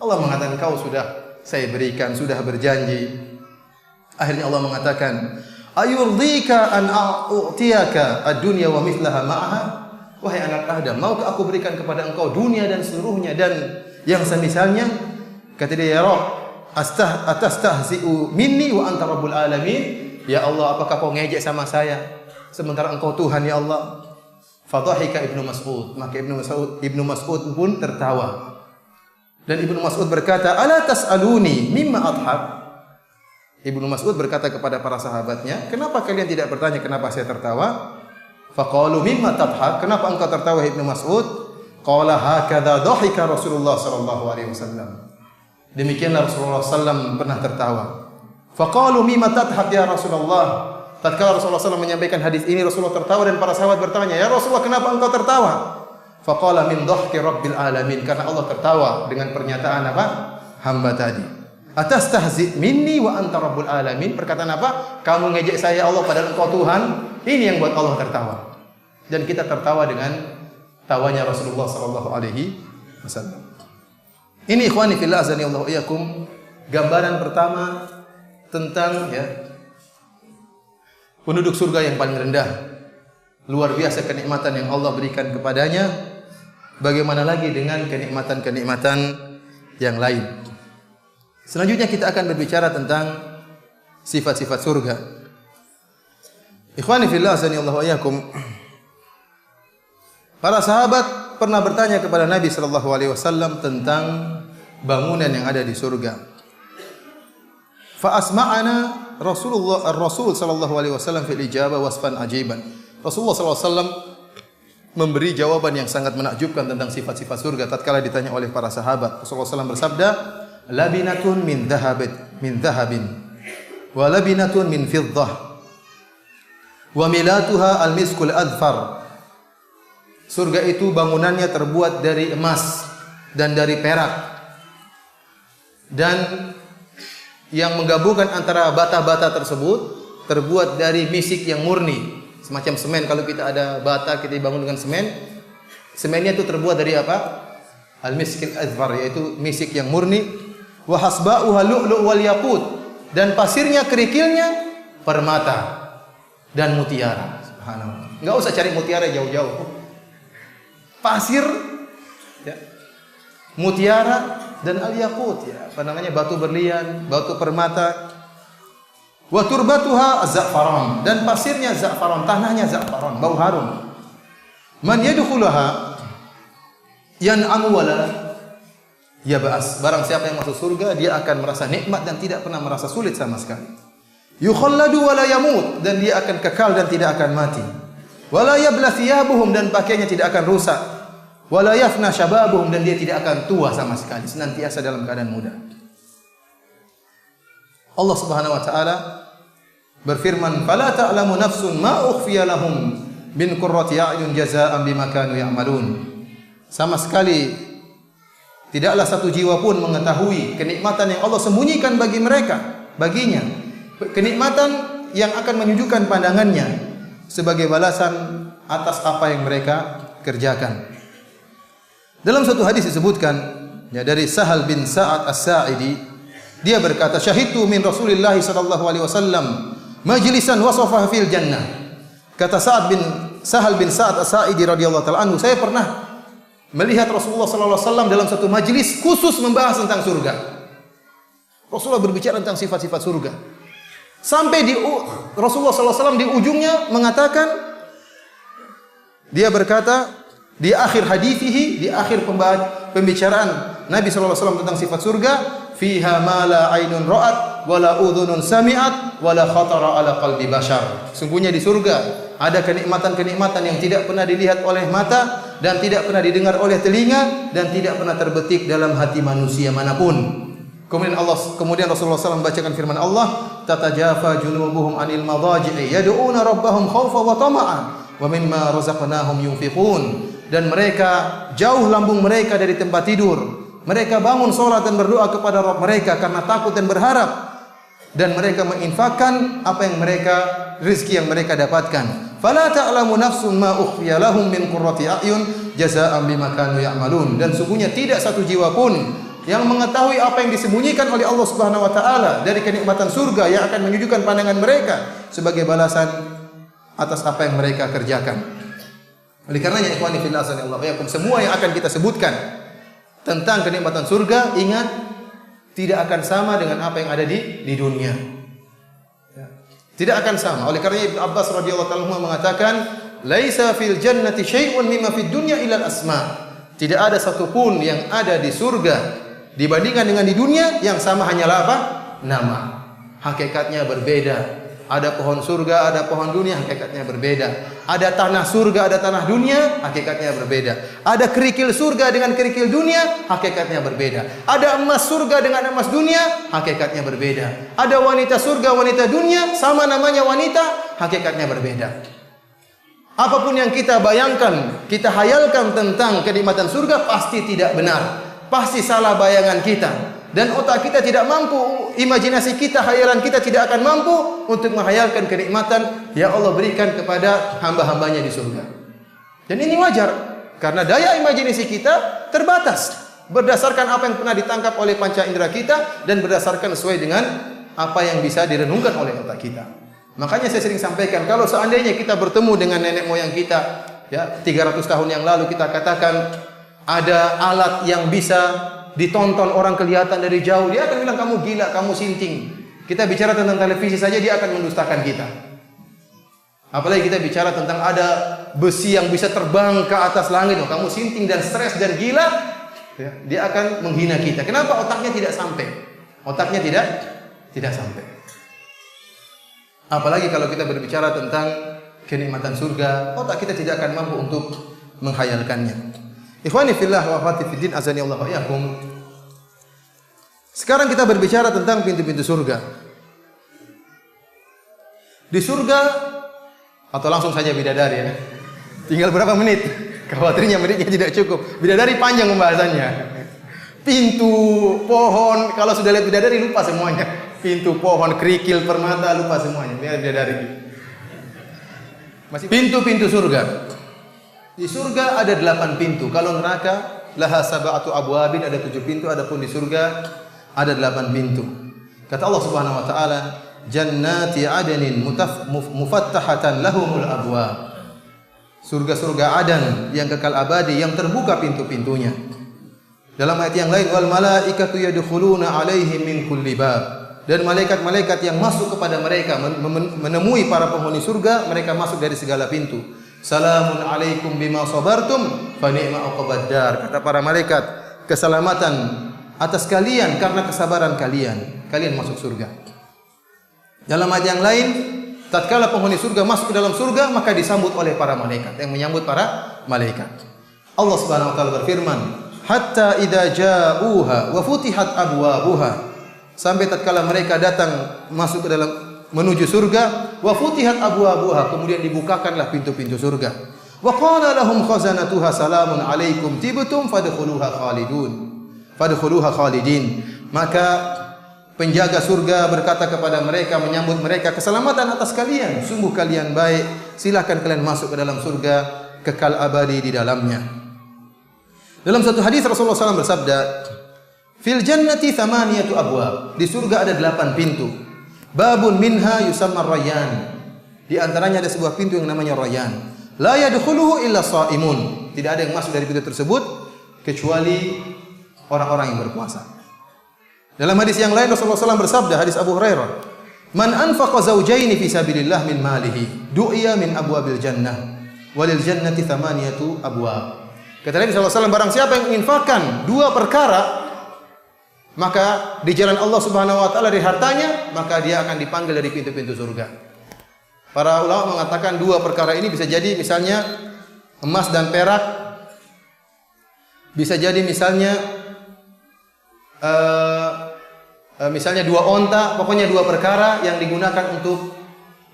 Allah mengatakan, kau sudah saya berikan, sudah berjanji. Akhirnya Allah mengatakan, ayurdika an a'tiyaka ad-dunya wa mithlaha ma'aha. Wahai anak Adam, maukah aku berikan kepada engkau dunia dan seluruhnya dan yang semisalnya? Kata dia, ya Rabb, atastahzi'u minni wa anta rabbul alamin. Ya Allah, apakah kau ngejek sama saya sementara engkau Tuhan ya Allah? Fadhahika Ibnu Mas'ud. Maka Ibnu Mas'ud pun tertawa. Dan Ibnu Mas'ud berkata, ala tas'aluni mimma adhab. Ibnu Mas'ud berkata kepada para sahabatnya, kenapa kalian tidak bertanya kenapa saya tertawa? Faqalu mimma tadhab. Kenapa engkau tertawa Ibnu Mas'ud? Qala hakadha dhahika Rasulullah sallallahu alaihi wasallam. Demikianlah Rasulullah sallallahu pernah tertawa. Faqalu mimma tadhab ya Rasulullah. Tatkala Rasulullah sallallahu menyampaikan hadis ini, Rasulullah tertawa dan para sahabat bertanya, ya Rasulullah, kenapa engkau tertawa? Faqala min dhahki rabbil alamin. Karena Allah tertawa dengan pernyataan apa? Hamba tadi. Atastahzi minni wa anta rabbul alamin. Perkataan apa? Kamu ngejek saya Allah padahal engkau Tuhan. Ini yang buat Allah tertawa. Dan kita tertawa dengan tawanya Rasulullah sallallahu alaihi wasallam. Ini ikhwani fillah azani Allah wa iyyakum, gambaran pertama tentang penduduk surga yang paling rendah. Luar biasa kenikmatan yang Allah berikan kepadanya. Bagaimana lagi dengan kenikmatan-kenikmatan yang lain? Selanjutnya kita akan berbicara tentang sifat-sifat surga. Ikhwani fillah azani Allah wa iyyakum. Para sahabat pernah bertanya kepada Nabi sallallahu alaihi wasallam tentang bangunan yang ada di surga. Fa asma'ana Rasul sallallahu alaihi wasallam fil ijabah wasfan ajiban. Rasulullah sallallahu alaihi wasallam memberi jawaban yang sangat menakjubkan tentang sifat-sifat surga tatkala ditanya oleh para sahabat. Rasulullah SAW bersabda, labinatun min dhahabin wa labinatun min fiddah wa milatuha al-miskul adfar. Surga itu bangunannya terbuat dari emas dan dari perak. Dan yang menggabungkan antara bata-bata tersebut terbuat dari misik yang murni. Semacam semen, kalau kita ada bata kita bangun dengan semen. Semennya itu terbuat dari apa? Al-miskil azfar, yaitu misik yang murni. Wa hasba'uha lu'lu' wal yaqut, dan pasirnya kerikilnya permata dan mutiara. Subhanallah. Enggak usah cari mutiara jauh-jauh. Pasir ya, mutiara dan al-yaqut ya, apa namanya? Batu berlian, batu permata. Wa turbatuha za'faran, dan pasirnya za'faran, tanahnya za'faran, bau harum. Man yadkhulaha yan'amu wala yab'as. Barang siapa yang masuk surga, dia akan merasa nikmat dan tidak pernah merasa sulit sama sekali. Yukhalladu wala yamut, dan dia akan kekal dan tidak akan mati. Wala yabla thiyabuhum, dan pakaiannya tidak akan rusak. Wala yafna shababuhum, dan dia tidak akan tua sama sekali, senantiasa dalam keadaan muda. Allah Subhanahu wa taala berfirman, "Fala ta'lamu nafsun ma ukhfiya lahum min qurrati a'yun jazaa'an bima kanu ya'malun." Sama sekali tidaklah satu jiwa pun mengetahui kenikmatan yang Allah sembunyikan bagi mereka, baginya. Kenikmatan yang akan menyejukkan pandangannya sebagai balasan atas apa yang mereka kerjakan. Dalam satu hadis disebutkan ya, dari Sahal bin Sa'ad As-Sa'idi, dia berkata, "Syahidtu min Rasulillah sallallahu alaihi wasallam majlisan wasafahu fil jannah." Kata Sahal bin Sa'ad As-Sa'idi radhiyallahu taala anhu, saya pernah melihat Rasulullah sallallahu alaihi wasallam dalam satu majelis khusus membahas tentang surga. Rasulullah berbicara tentang sifat-sifat surga. Sampai di Rasulullah sallallahu alaihi wasallam di ujungnya mengatakan, dia berkata di akhir hadithihi, di akhir pembicaraan Nabi sallallahu alaihi wasallam tentang sifat surga, fiha ma la ainun ra'at wa la udhunun sami'at wa la khatara ala qalbi bashar. Sungguhnya di surga ada kenikmatan-kenikmatan yang tidak pernah dilihat oleh mata dan tidak pernah didengar oleh telinga dan tidak pernah terbetik dalam hati manusia manapun. Kemudian Rasulullah SAW membacakan firman Allah, tatajafa junubuhum anil madaji'i yad'una rabbahum khawfa wa tama'an wa mimma razaqnahum yunfiqun. Dan mereka jauh lambung mereka dari tempat tidur. Mereka bangun salat dan berdoa kepada Rabb mereka karena takut dan berharap. Dan mereka menginfakkan apa yang rezeki yang mereka dapatkan. Fala ta'lamu nafsun ma ukhfiya lahum min qurrati a'yun jazaa'an bima kanu ya'malun. Dan sungguhnya tidak satu jiwa pun yang mengetahui apa yang disembunyikan oleh Allah Subhanahu wa taala dari kenikmatan surga yang akan menyejukkan pandangan mereka sebagai balasan atas apa yang mereka kerjakan. Oleh karenanya ikhwani fillah sallallahu alaihi wasallam, semua yang akan kita sebutkan tentang kenikmatan surga, ingat tidak akan sama dengan apa yang ada di dunia. Tidak akan sama. Oleh karenanya Ibnu Abbas radhiyallahu taala mengatakan, "Laisa fil jannati syai'un mimma fid dunya illa al-asma." Tidak ada satupun yang ada di surga dibandingkan dengan di dunia yang sama hanyalah apa? Nama. Hakikatnya berbeda. Ada pohon surga, ada pohon dunia, hakikatnya berbeda. Ada tanah surga, ada tanah dunia, hakikatnya berbeda. Ada kerikil surga dengan kerikil dunia, hakikatnya berbeda. Ada emas surga dengan emas dunia, hakikatnya berbeda. Ada wanita surga, wanita dunia, sama namanya wanita, hakikatnya berbeda. Apapun yang kita bayangkan, kita hayalkan tentang kenikmatan surga pasti tidak benar. Pasti salah bayangan kita. Dan otak kita tidak mampu, imajinasi kita, khayalan kita tidak akan mampu untuk menghayalkan kenikmatan yang Allah berikan kepada hamba-hambanya di surga. Dan ini wajar, karena daya imajinasi kita terbatas. Berdasarkan apa yang pernah ditangkap oleh panca indera kita dan berdasarkan sesuai dengan apa yang bisa direnungkan oleh otak kita. Makanya saya sering sampaikan, kalau seandainya kita bertemu dengan nenek moyang kita, ya 300 tahun yang lalu, kita katakan ada alat yang bisa ditonton orang kelihatan dari jauh, dia akan bilang kamu gila, kamu sinting. Kita bicara tentang televisi saja dia akan mendustakan kita. Apalagi kita bicara tentang ada besi yang bisa terbang ke atas langit, oh, kamu sinting dan stres dan gila, ya, dia akan menghina kita. Kenapa? Otaknya tidak sampai. Otaknya tidak sampai. Apalagi kalau kita berbicara tentang kenikmatan surga, otak kita tidak akan mampu untuk menghayalkannya. Ikhwani fillah wa akhwati fiddin azani Allah wa iyyakum. Sekarang kita berbicara tentang pintu-pintu surga. Di surga, atau langsung saja bidadari ya. Tinggal berapa menit? Khawatirnya menitnya tidak cukup. Bidadari panjang pembahasannya. Pintu, pohon, kalau sudah lihat bidadari lupa semuanya. Pintu, pohon, kerikil, permata lupa semuanya. Biar bidadari. Masih pintu-pintu surga. Di surga ada 8 pintu. Kalau neraka laha sab'atu abwabin, ada 7 pintu. Adapun di surga ada 8 pintu. Kata Allah Subhanahu wa taala, jannati adnin mufattahatan lahumul abwab. Surga-surga Adan yang kekal abadi yang terbuka pintu-pintunya. Dalam ayat yang lain, wal malaikatu yadkhuluna alaihim min kulli bab. Dan malaikat-malaikat yang masuk kepada mereka menemui para penghuni surga, mereka masuk dari segala pintu. Salamun alaikum bima sabartum fa ni'ma uqbad dar. Kata para malaikat, keselamatan atas kalian karena kesabaran kalian. Kalian masuk surga. Dalam ayat yang lain, tatkala penghuni surga masuk ke dalam surga, maka disambut oleh para malaikat. Yang menyambut para malaikat, Allah Subhanahu wa taala berfirman, hatta idza ja'uha wa futihat abwabuha. Sampai tatkala mereka datang masuk ke dalam menuju surga, wa futihat abwabuha, kemudian dibukakanlah pintu-pintu surga. Wa qala lahum khazanatuha salamun alaikum tibtum fadkhuluha khalidin. Maka penjaga surga berkata kepada mereka, menyambut mereka, keselamatan atas kalian, sungguh kalian baik, silakan kalian masuk ke dalam surga, kekal abadi di dalamnya. Dalam satu hadis Rasulullah SAW bersabda, fil jannati thamaniyatu abwab, di surga ada 8 pintu. Babun minha yusamma rayyan, di antaranya ada sebuah pintu yang namanya Rayyan. La yadkhuluhu illa shaimun, tidak ada yang masuk dari pintu tersebut kecuali orang-orang yang berpuasa. Dalam hadis yang lain Rasulullah SAW bersabda, hadis Abu Hurairah, man anfaqa zawjaini fi sabilillah min malihi du'iya min abwabil jannah walil jannati thamaniyatu abwab. Kata Nabi SAW, barang siapa yang menginfakkan 2 perkara, maka di jalan Allah Subhanahu wa taala dari hartanya, maka dia akan dipanggil dari pintu-pintu surga. Para ulama mengatakan 2 perkara ini bisa jadi misalnya emas dan perak, bisa jadi misalnya 2 onta, pokoknya 2 perkara yang digunakan untuk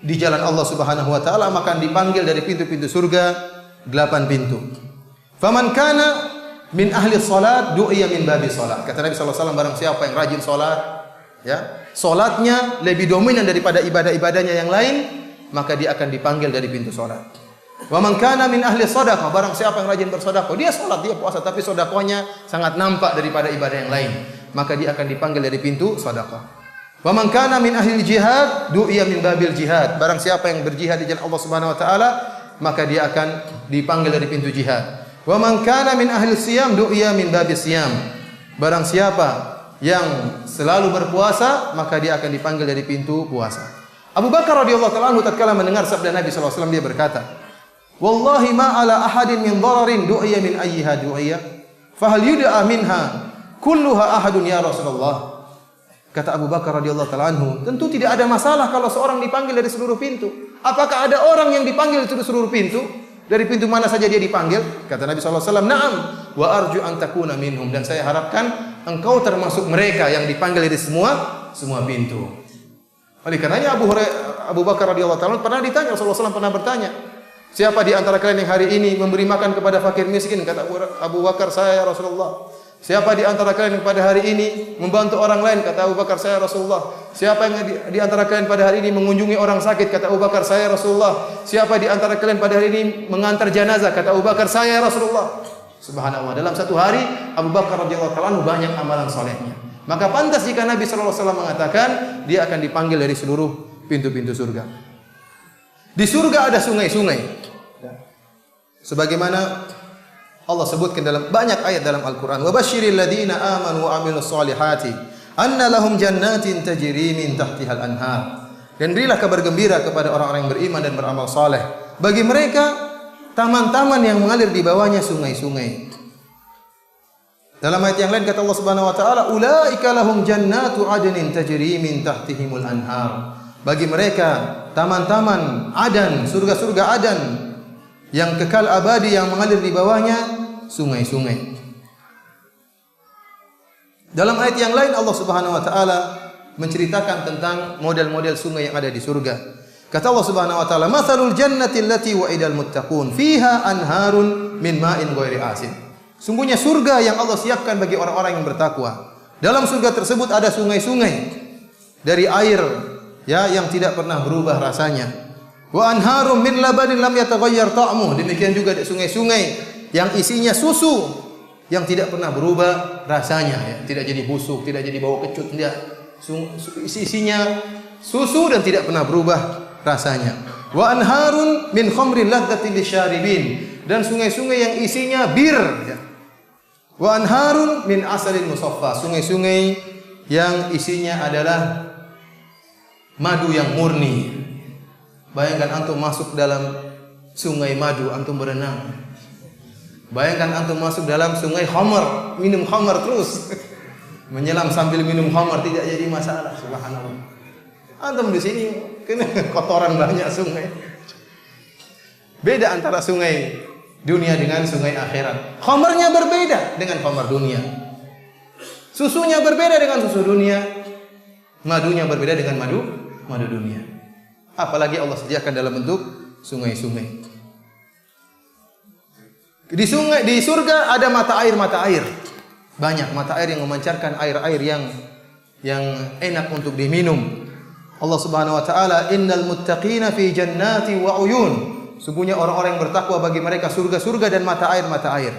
di jalan Allah Subhanahu wa taala, maka dipanggil dari pintu-pintu surga 8 pintu. Faman kana min ahli salat du'iya min babi salat. Kata Nabi sallallahu alaihi wasallam, barang siapa yang rajin salat, ya, salatnya lebih dominan daripada ibadah-ibadahnya yang lain, maka dia akan dipanggil dari pintu salat. Wa man kana min ahli shadaqah, barang siapa yang rajin bersedekah, dia salat, dia puasa, tapi sedekahnya sangat nampak daripada ibadah yang lain, maka dia akan dipanggil dari pintu sedekah. Wa man kana min ahli jihad du'iya min babil jihad, barang siapa yang berjihad di jalan Allah Subhanahu wa taala, maka dia akan dipanggil dari pintu jihad. Wa man kana min ahli siyam du'iya min babis siyam, barang siapa yang selalu berpuasa, maka dia akan dipanggil dari pintu puasa. Abu Bakar radhiyallahu ta'ala anhu tatkala mendengar sabda Nabi sallallahu alaihi wasallam, dia berkata, wallahi ma ala ahadin min dhararin du'iya min ayyiha du'iya fahal yud'a minha kulluha ahadun ya Rasulullah. Kata Abu Bakar radhiyallahu ta'ala anhu, tentu tidak ada masalah kalau seorang dipanggil dari seluruh pintu. Apakah ada orang yang dipanggil dari seluruh pintu? Dari pintu mana saja dia dipanggil? Kata Nabi sallallahu alaihi wasallam, "Na'am, wa arju an takuna minhum." Dan saya harapkan engkau termasuk mereka yang dipanggil dari semua pintu. Oleh karenanya Abu Bakar radhiyallahu ta'ala pernah ditanya, Rasulullah SAW pernah bertanya, siapa di antara kalian yang hari ini memberi makan kepada fakir miskin? Kata Abu Bakar, saya ya Rasulullah. Siapa di antara kalian yang pada hari ini membantu orang lain? Kata Abu Bakar, saya Rasulullah. Siapa yang di antara kalian pada hari ini mengunjungi orang sakit? Kata Abu Bakar, saya Rasulullah. Siapa di antara kalian pada hari ini mengantar jenazah? Kata Abu Bakar, saya Rasulullah. Subhanallah, dalam satu hari Abu Bakar radhiyallahu ta'ala banyak amalan salehnya. Maka pantas jika Nabi sallallahu alaihi wasallam mengatakan dia akan dipanggil dari seluruh pintu-pintu surga. Di surga ada sungai-sungai. Sebagaimana Allah sebutkan dalam banyak ayat dalam Al-Qur'an, "Wa basyiril ladzina amanu wa 'amilus solihati anna lahum jannatin tajri min tahtihal anhar." Dan berilah kabar gembira kepada orang-orang yang beriman dan beramal saleh. Bagi mereka taman-taman yang mengalir di bawahnya sungai-sungai. Dalam ayat yang lain kata Allah Subhanahu wa taala, "Ulaika lahum jannatu 'adnin tajri min tahtihimul anhar." Bagi mereka taman-taman Adan, surga-surga Adan yang kekal abadi yang mengalir di bawahnya sungai-sungai. Dalam ayat yang lain Allah Subhanahu wa taala menceritakan tentang model-model sungai yang ada di surga. Kata Allah Subhanahu wa taala, "Matsalul jannati allati wa'idal muttaqun fiha anharun min ma'in ghairi asin." Sungguhnya surga yang Allah siapkan bagi orang-orang yang bertakwa. Dalam surga tersebut ada sungai-sungai dari air ya yang tidak pernah berubah rasanya. Wa anharum min labanin lam yataghayyar ta'muh. Demikian juga sungai-sungai yang isinya susu yang tidak pernah berubah rasanya, ya. Tidak jadi busuk, tidak jadi bau kecut, tidak. Isinya susu dan tidak pernah berubah rasanya. Wa anharun min khamrin ladzatin lisyaribin. Dan sungai-sungai yang isinya bir, ya. Wa anharun min asalin musaffa. Sungai-sungai yang isinya adalah madu yang murni. Bayangkan antum masuk dalam sungai madu, antum berenang. Bayangkan antum masuk dalam sungai khamar, minum khamar terus. Menyelam sambil minum khamar tidak jadi masalah, subhanallah. Antum di sini kena kotoran banyak sungai. Beda antara sungai dunia dengan sungai akhirat. Khamarnya berbeda dengan khamar dunia. Susunya berbeda dengan susu dunia. Madunya berbeda dengan madu dunia. Apalagi Allah sediakan dalam bentuk sungai-sungai. Di surga ada mata air. Banyak mata air yang memancarkan air-air yang enak untuk diminum. Allah Subhanahu wa taala, "Innal muttaqina fi jannati wa uyun." Sungguhnya orang-orang yang bertakwa bagi mereka surga-surga dan mata air-mata air.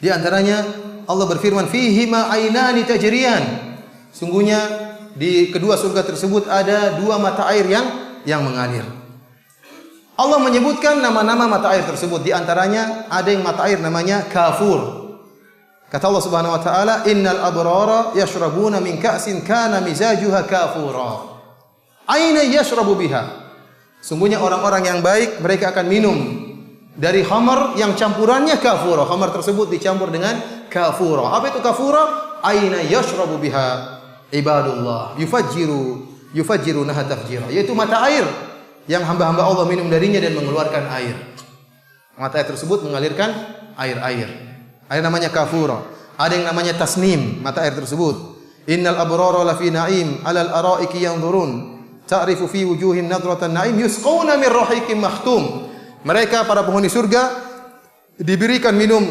Di antaranya Allah berfirman, "Fihima ainani tajriyan." Sungguhnya di kedua surga tersebut ada dua mata air yang mengalir. Allah menyebutkan nama-nama mata air tersebut. Di antaranya ada yang mata air namanya Kafur. Kata Allah Subhanahu wa taala, "Innal abrara yashrabuna min ka'sin kana mizajuha kafura." Aina yashrabu biha. Sungguhnya orang-orang yang baik mereka akan minum dari khamar yang campurannya kafura. Khamar tersebut dicampur dengan kafura. Apa itu kafura? Aina yashrabu biha ibadullah yufajjirunaha tafjira. Yaitu mata air yang hamba-hamba Allah minum darinya dan mengeluarkan air. Mata air tersebut mengalirkan air-air. Ada namanya kafura. Ada yang namanya tasnim, mata air tersebut. Innal abrara lafi na'im 'alal ara'iki yanzurun. Ta'rifu fi wujuhim nadratan na'im yusqawna min rahiqin makhtum. Mereka para penghuni surga diberikan minum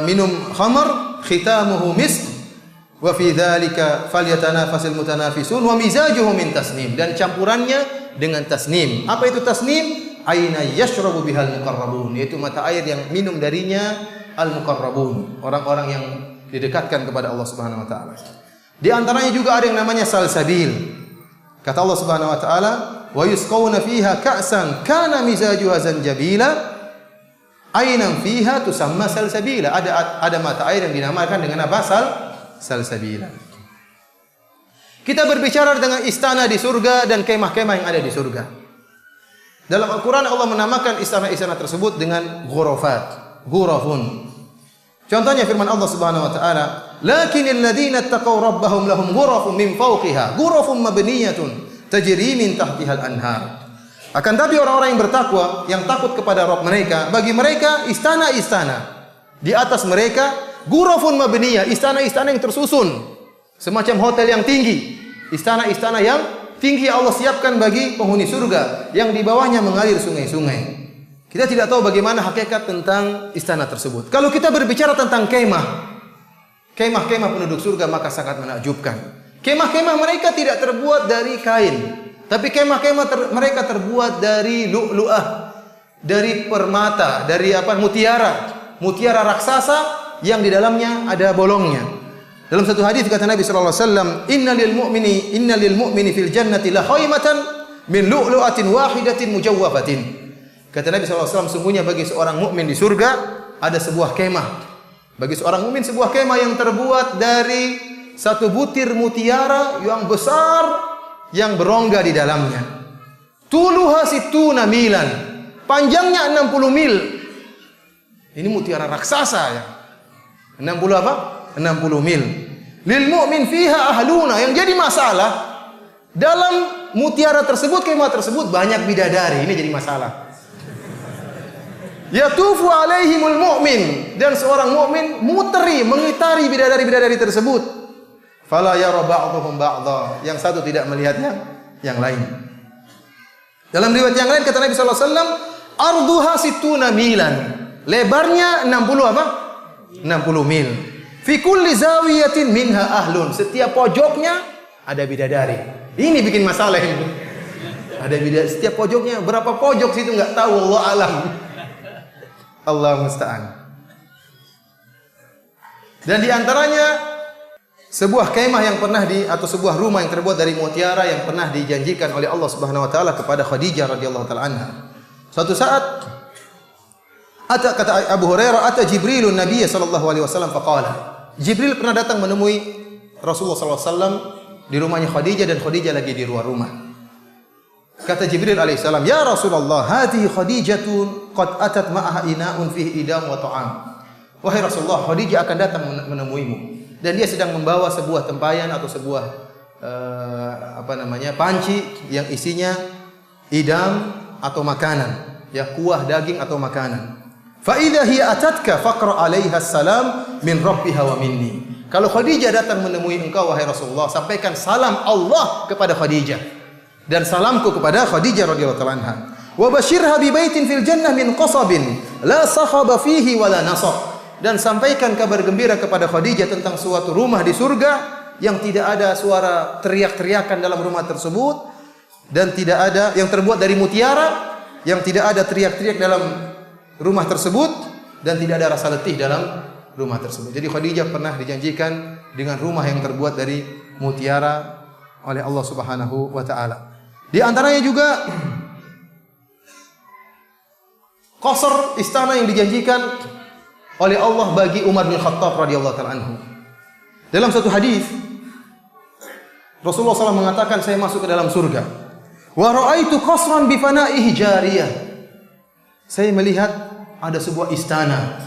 minum khamar khitamuhu misk wa fi dzalika falyatanafasul mutanafisun wa mizajuhu min tasnim, dan campurannya dengan tasnim. Apa itu tasnim? Aina yashrabu bihal muqarrabun, yaitu mata air yang minum darinya al muqarrabun, orang-orang yang didekatkan kepada Allah Subhanahu wa taala. Di antaranya juga ada yang namanya salsabil. Kata Allah Subhanahu wa taala, "Wa yusqawna fiha ka'san kana mizajuha zanjabila." Ainan fiha tusamma salsabila. Ada mata air yang dinamakan dengan apa? Salsabila. Kita berbicara dengan istana di surga dan kemah-kemah yang ada di surga. Dalam Al-Quran Allah menamakan istana-istana tersebut dengan ghurafun. Contohnya firman Allah Subhanahu wa taala, "Lakinnal ladzina taqaw rabbahum lahum ghurafun min fawqiha, ghurafun mabniyatun tajri min tahtihal anhar." Akan tapi orang-orang yang bertakwa, yang takut kepada Rabb mereka, bagi mereka istana-istana. Di atas mereka ghurafun mabniyah, istana-istana yang tersusun, semacam hotel yang tinggi. Istana-istana yang tinggi Allah siapkan bagi penghuni surga, yang di bawahnya mengalir sungai-sungai. Kita tidak tahu bagaimana hakikat tentang istana tersebut. Kalau kita berbicara tentang kemah penduduk surga, maka sangat menakjubkan. Kemah-kemah mereka tidak terbuat dari kain, tapi kemah-kemah mereka terbuat dari lu'lu'ah, dari permata, dari mutiara raksasa yang di dalamnya ada bolongnya. Dalam satu hadis kata Nabi sallallahu alaihi wasallam, "Inna lil mu'mini fil jannati la khaymatan min lu'lu'atin wahidatin mujawwafatin." Kata Nabi sallallahu alaihi wasallam, sungguhnya bagi seorang mukmin di surga ada sebuah kemah. Bagi seorang mukmin sebuah kemah yang terbuat dari satu butir mutiara yang besar yang berongga di dalamnya. Tuluha situna milan. Panjangnya 60 mil. Ini mutiara raksasa ya. 60 apa? 60 mil. Lil mu'min fiha ahluna. Yang jadi masalah, dalam mutiara tersebut, kemah tersebut banyak bidadari. Ini jadi masalah. Yatufu alaihimul mu'min, dan seorang mukmin mengitari bidadari-bidadari tersebut. Fala yara ba'dhum ba'dha. Yang satu tidak melihatnya yang lain. Dalam riwayat yang lain kata Nabi sallallahu alaihi wasallam, arduha situna milan. Lebarnya 60 apa? 60 mil. Fi kulli zawiyatin minha ahlun. Setiap pojoknya ada bidadari. Ini bikin masalah ini. Ada bidadari setiap pojoknya. Berapa pojok situ enggak tahu, Allah alam. Allah musta'an. Dan di antaranya sebuah kemah yang pernah atau sebuah rumah yang terbuat dari mutiara yang pernah dijanjikan oleh Allah Subhanahu wa taala kepada Khadijah radhiyallahu taala anha. Suatu saat kata Abu Hurairah, ata Jibrilun Nabiy sallallahu alaihi wasallam faqala. Jibril pernah datang menemui Rasulullah sallallahu alaihi wasallam di rumahnya Khadijah, dan Khadijah lagi di luar rumah. Kata Jibril alaihissalam, "Ya Rasulullah, hadhihi Khadijatun qad atat ma'aha ina'un fihi idam wa ta'am." Wahai Rasulullah, Khadijah akan datang menemuimu, dan dia sedang membawa sebuah tempayan atau sebuah panci yang isinya idam atau makanan, ya, kuah daging atau makanan. Fa idza hiya atatka faqra 'alaiha salam min rabbiha wa minni. Kalau Khadijah datang menemui engkau wahai Rasulullah, sampaikan salam Allah kepada Khadijah dan salamku kepada Khadijah radhiyallahu anha. Wa basyirha bi baitin fil jannah min qasabin la sakhaba fihi wa la nasab. dan sampaikan kabar gembira kepada Khadijah tentang suatu rumah di surga yang tidak ada suara teriak-teriakan dalam rumah tersebut dan tidak ada yang terbuat dari mutiara, yang tidak ada teriak-teriak dalam rumah tersebut dan tidak ada rasa letih dalam rumah tersebut. Jadi Khadijah pernah dijanjikan dengan rumah yang terbuat dari mutiara oleh Allah Subhanahu wa taala. Di antaranya juga qasr, istana yang dijanjikan oleh Allah bagi Umar bin Khattab radhiyallahu taala anhu. Dalam satu hadis Rasulullah SAW mengatakan, saya masuk ke dalam surga. Wa ra'aitu qasran bi fana'ihi jariyah. Saya melihat ada sebuah istana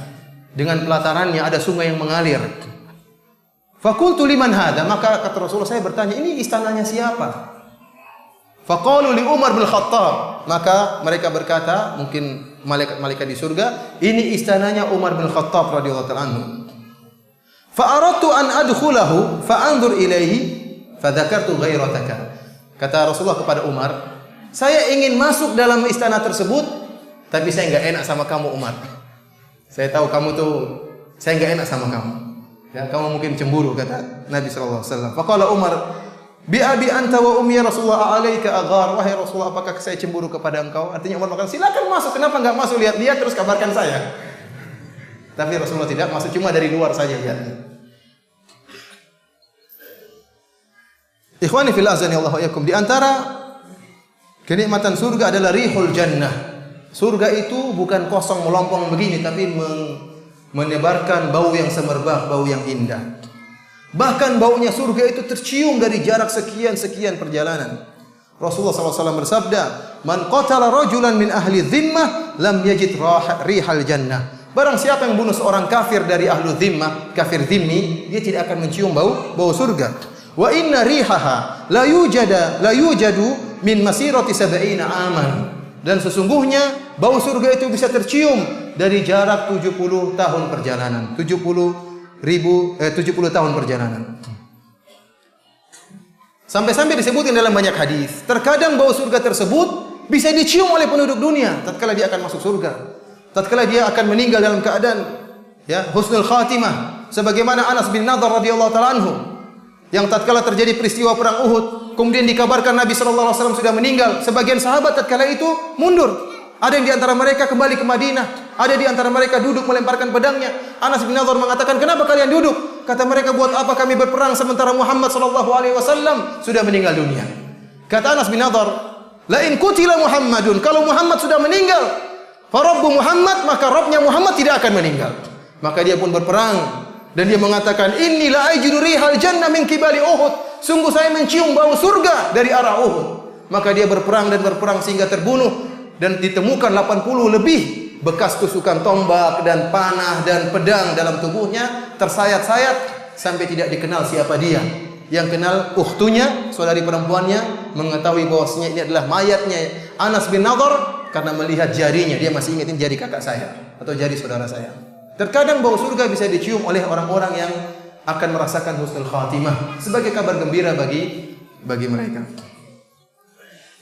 dengan pelatarannya ada sungai yang mengalir. Faqultu liman hadha? Maka kata Rasulullah, saya bertanya, ini istananya siapa? Faqalu li Umar bin Khattab. Maka mereka berkata, mungkin malaikat-malaikat di surga, ini istananya Umar bin Khattab radhiyallahu ta'ala anhu. Fa aradtu an adkhulahu fa anzur ilaihi fa dzakartu ghairataka. Kata Rasulullah kepada Umar, saya ingin masuk dalam istana tersebut, tapi saya enggak enak sama kamu Umar. Saya tahu kamu tuh, saya enggak enak sama kamu. Ya, kamu mungkin cemburu, kata Nabi sallallahu alaihi wasallam. Faqala Umar, bi abi anta wa ummi Rasulullah alaika aghar. Wahai Rasulullah, apakah saya cemburu kepada engkau? Artinya Umar mengatakan, silakan masuk, kenapa enggak masuk, lihat-lihat terus kabarkan saya. Tapi Rasulullah tidak masuk, cuma dari luar saja lihatnya. Ikhwani fil azani Allah wa yakum, di antara kenikmatan surga adalah rihul jannah. Surga itu bukan kosong melompong begini, tapi menebarkan bau yang semerbak, bau yang indah. Bahkan baunya surga itu tercium dari jarak sekian perjalanan. Rasulullah SAW bersabda, man qatala rajulan min ahli dhimmah lam yajid rihal jannah. Barang siapa yang bunuh seorang kafir dari ahlu dhimmah, kafir dhimmi, dia tidak akan mencium bau surga. Wa inna rihaha la yujadu min masirati 70 aman. Dan sesungguhnya bau surga itu bisa tercium dari jarak 70 tahun perjalanan. 70 tahun perjalanan. Sampai-sampai disebutin dalam banyak hadis. Terkadang bau surga tersebut bisa dicium oleh penduduk dunia tatkala dia akan masuk surga. Tatkala dia akan meninggal dalam keadaan husnul khatimah, sebagaimana Anas bin Nadhr radhiyallahu taala anhu, yang tatkala terjadi peristiwa perang Uhud, kemudian dikabarkan Nabi sallallahu alaihi wasallam sudah meninggal. Sebagian sahabat tatkala itu mundur. Ada yang di antara mereka kembali ke Madinah, ada di antara mereka duduk melemparkan pedangnya. Anas bin Nadhr mengatakan, "Kenapa kalian duduk?" Kata mereka, "Buat apa kami berperang sementara Muhammad sallallahu alaihi wasallam sudah meninggal dunia?" Kata Anas bin Nadhr, "La in qutila Muhammadun, kalau Muhammad sudah meninggal, fa rabbu Muhammad, maka Rabbnya Muhammad tidak akan meninggal." Maka dia pun berperang. Dan dia mengatakan, inni la ajidu rihal jannah min kibali Uhud. Sungguh saya mencium bau surga dari arah Uhud. Maka dia berperang sehingga terbunuh. Dan ditemukan 80 lebih bekas tusukan tombak dan panah dan pedang dalam tubuhnya. Tersayat-sayat sampai tidak dikenal siapa dia. Yang kenal ukhtunya, saudari perempuannya, mengetahui bahwasanya ini adalah mayatnya Anas bin Nadhr. Karena melihat jarinya, dia masih ingat ini jari kakak saya atau jari saudara saya. Terkadang bau surga bisa dicium oleh orang-orang yang akan merasakan husnul khatimah sebagai kabar gembira bagi mereka.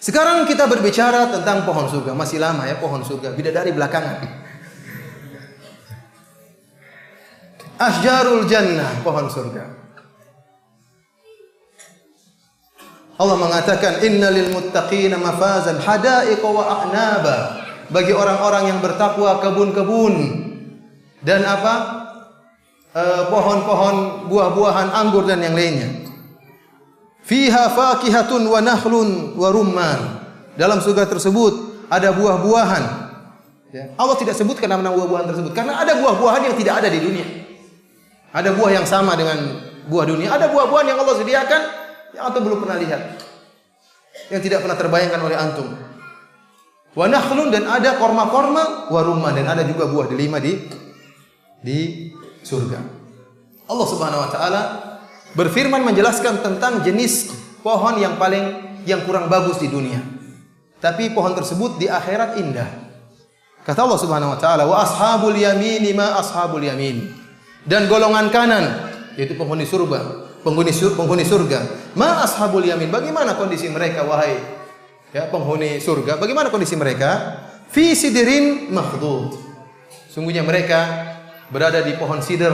Sekarang kita berbicara tentang pohon surga. Masih lama ya pohon surga, bidadari belakangan. Asjarul jannah, pohon surga. Allah mengatakan, innalil muttaqina mafazan hadaiqa wa a'naba. Bagi orang-orang yang bertakwa, kebun-kebun dan pohon-pohon buah-buahan anggur dan yang lainnya. Fiha fakihatun wa nakhlun wa rumman. Dalam surga tersebut ada buah-buahan. Ya. Allah tidak sebutkan nama buah-buahan tersebut karena ada buah-buahan yang tidak ada di dunia. Ada buah yang sama dengan buah dunia, ada buah-buahan yang Allah sediakan yang antum belum pernah lihat, yang tidak pernah terbayangkan oleh antum. Wa nakhlun, dan ada korma-korma, wa rumman, dan ada juga buah delima di surga. Allah Subhanahu wa taala berfirman menjelaskan tentang jenis pohon yang kurang bagus di dunia. Tapi pohon tersebut di akhirat indah. Kata Allah Subhanahu wa taala, "Wa ashabul yamin ma ashabul yamin." Dan golongan kanan, yaitu penghuni surga, ma ashabul yamin. Bagaimana kondisi mereka wahai penghuni surga? Bagaimana kondisi mereka? Fi sidrin makhdud. Sungguhnya mereka berada di pohon sidr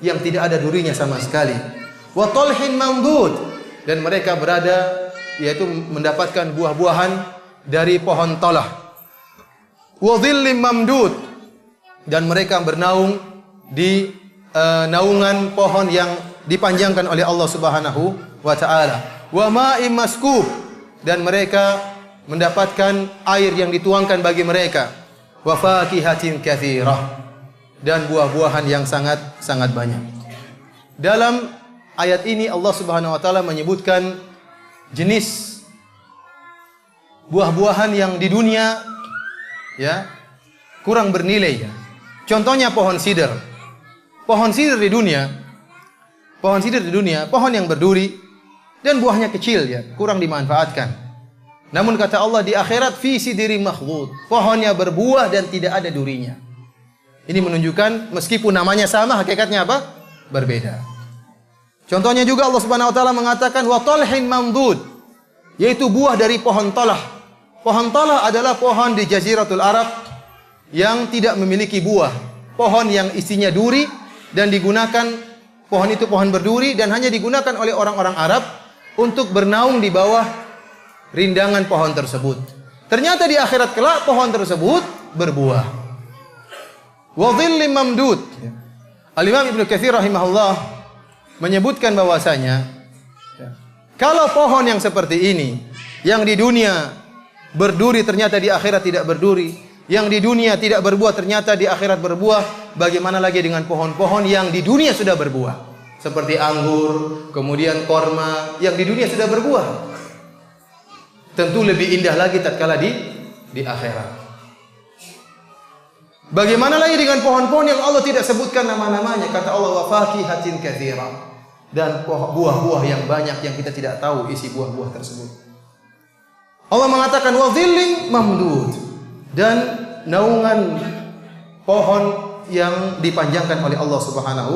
yang tidak ada durinya sama sekali. Wa talhin mamdud, dan mereka berada yaitu mendapatkan buah-buahan dari pohon talah. Wa dhillim mamdud, dan mereka bernaung di naungan pohon yang dipanjangkan oleh Allah Subhanahu wa taala. Wa ma'im maskub, dan mereka mendapatkan air yang dituangkan bagi mereka. Wa fakihatin katsirah, dan buah-buahan yang sangat banyak. Dalam ayat ini Allah Subhanahu wa taala menyebutkan jenis buah-buahan yang di dunia ya kurang bernilai ya. Contohnya pohon sidr. Pohon sidr di dunia, pohon yang berduri dan buahnya kecil ya, kurang dimanfaatkan. Namun kata Allah di akhirat fi sidri makhdud, pohonnya berbuah dan tidak ada durinya. Ini menunjukkan meskipun namanya sama, hakikatnya apa? Berbeda. Contohnya juga Allah Subhanahu wa taala mengatakan wa talhin mamdud, yaitu buah dari pohon talah. Pohon talah adalah pohon di Jaziratul Arab yang tidak memiliki buah. Pohon yang isinya duri dan digunakan, pohon itu pohon berduri dan hanya digunakan oleh orang-orang Arab untuk bernaung di bawah rindangan pohon tersebut. Ternyata di akhirat kelak pohon tersebut berbuah. Wa dhillim mamdud. Al-Imam Ibnu Katsir rahimahullah menyebutkan bahwasanya kalau pohon yang seperti ini yang di dunia berduri ternyata di akhirat tidak berduri, yang di dunia tidak berbuah ternyata di akhirat berbuah, bagaimana lagi dengan pohon-pohon yang di dunia sudah berbuah seperti anggur, kemudian korma yang di dunia sudah berbuah. Tentu lebih indah lagi tatkala di akhirat. Bagaimana lagi dengan pohon-pohon yang Allah tidak sebutkan nama-namanya? Kata Allah wa fakihatin katsira, dan buah-buah yang banyak yang kita tidak tahu isi buah-buah tersebut. Allah mengatakan wa dhillim mamdud, dan naungan pohon yang dipanjangkan oleh Allah Subhanahu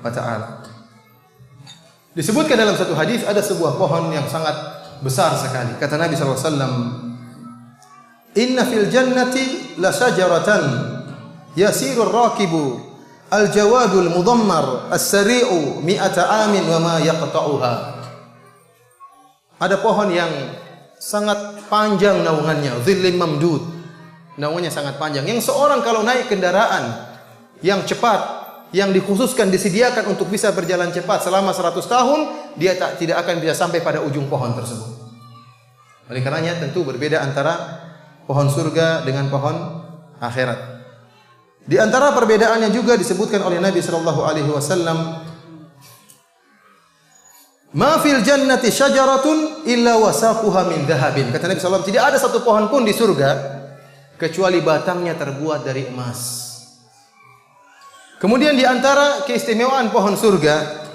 wa taala. Disebutkan dalam satu hadis ada sebuah pohon yang sangat besar sekali. Kata Nabi sallallahu alaihi wasallam, "Inna fil jannati la syajaratan yasiru ar-rakibu al-jawadul mudammar as-sari'u mi'ata amin wa ma yaqta'uha." Ada pohon yang sangat panjang naungannya, dhillim mamdud. Naungannya sangat panjang. Yang seorang kalau naik kendaraan yang cepat, yang dikhususkan disediakan untuk bisa berjalan cepat selama 100 tahun, dia tidak akan bisa sampai pada ujung pohon tersebut. Oleh karenanya tentu berbeda antara pohon surga dengan pohon akhirat. Di antara perbedaannya juga disebutkan oleh Nabi sallallahu alaihi wasallam, "Ma fil jannati syajaratun illa wasaquha min dhahabin." Kata Nabi sallallahu alaihi wasallam, tidak ada satu pohon pun di surga kecuali batangnya terbuat dari emas. Kemudian di antara keistimewaan pohon surga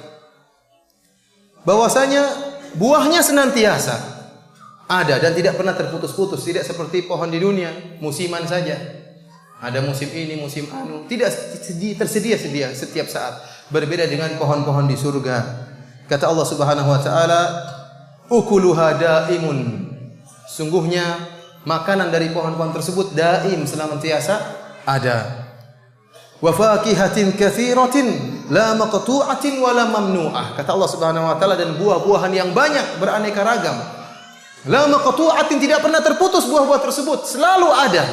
bahwasanya buahnya senantiasa ada dan tidak pernah terputus-putus, tidak seperti pohon di dunia, musiman saja. Ada musim ini, musim anu, tidak tersedia setiap saat. Berbeda dengan pohon-pohon di surga. Kata Allah Subhanahu wa taala, "Ukuluha daimun." Sungguhnya makanan dari pohon-pohon tersebut daim, senantiasa ada. Wa fakihatin katsiratin la maqtu'atin wa la mamnu'ah. Kata Allah Subhanahu wa taala, dan buah-buahan yang banyak beraneka ragam. La maqtu'atin, tidak pernah terputus buah-buah tersebut, selalu ada.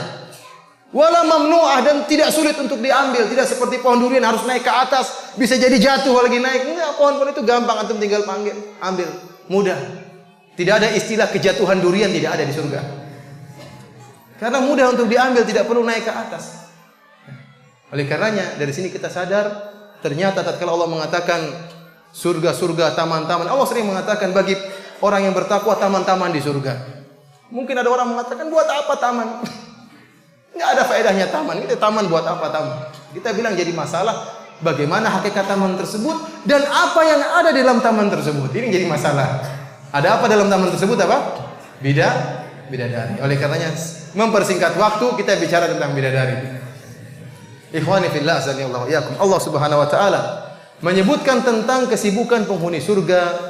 Wala mamnu'ah, dan tidak sulit untuk diambil, tidak seperti pohon durian harus naik ke atas, bisa jadi jatuh lagi naik. Enggak, pohon-pohon itu gampang, antum tinggal ambil, mudah. Tidak ada istilah kejatuhan durian, tidak ada di surga. Karena mudah untuk diambil, tidak perlu naik ke atas. Oleh karenanya dari sini kita sadar ternyata tatkala Allah mengatakan surga-surga, taman-taman, Allah sering mengatakan bagi orang yang bertakwa taman-taman di surga. Mungkin ada orang mengatakan buat apa taman? Enggak ada faedahnya taman. Kita taman buat apa taman? Kita bilang jadi masalah bagaimana hakikat taman tersebut dan apa yang ada di dalam taman tersebut. Ini jadi masalah. Ada apa dalam taman tersebut apa? Bidadari. Oleh karenanya mempersingkat waktu kita bicara tentang bidadari. Ikhwani fillah azanillahu iyyakum. Allah Subhanahu wa taala menyebutkan tentang kesibukan penghuni surga.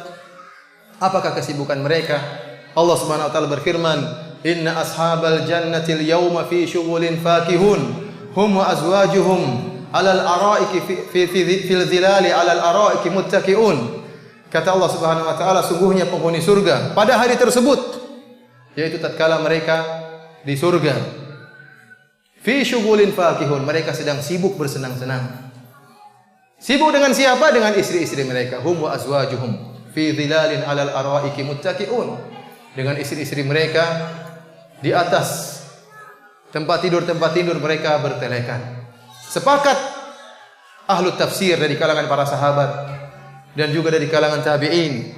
Apakah kesibukan mereka? Allah Subhanahu wa taala berfirman, "Inna ashabal jannatil yawma fi syughulin fakihun hum wa azwajuhum 'alal araiki fil zilali 'alal araiki muttaqiun. Kata Allah Subhanahu wa taala, sungguhnya penghuni surga pada hari tersebut, yaitu tatkala mereka di surga, fi syughulin fakihun, mereka sedang sibuk bersenang-senang. Sibuk dengan siapa? Dengan istri-istri mereka. Hum wa azwajuhum fi zilalin 'alal araiki muttaqiun. Dengan istri-istri mereka di atas tempat tidur mereka bertelekan. Sepakat ahlu tafsir dari kalangan para sahabat dan juga dari kalangan tabi'in,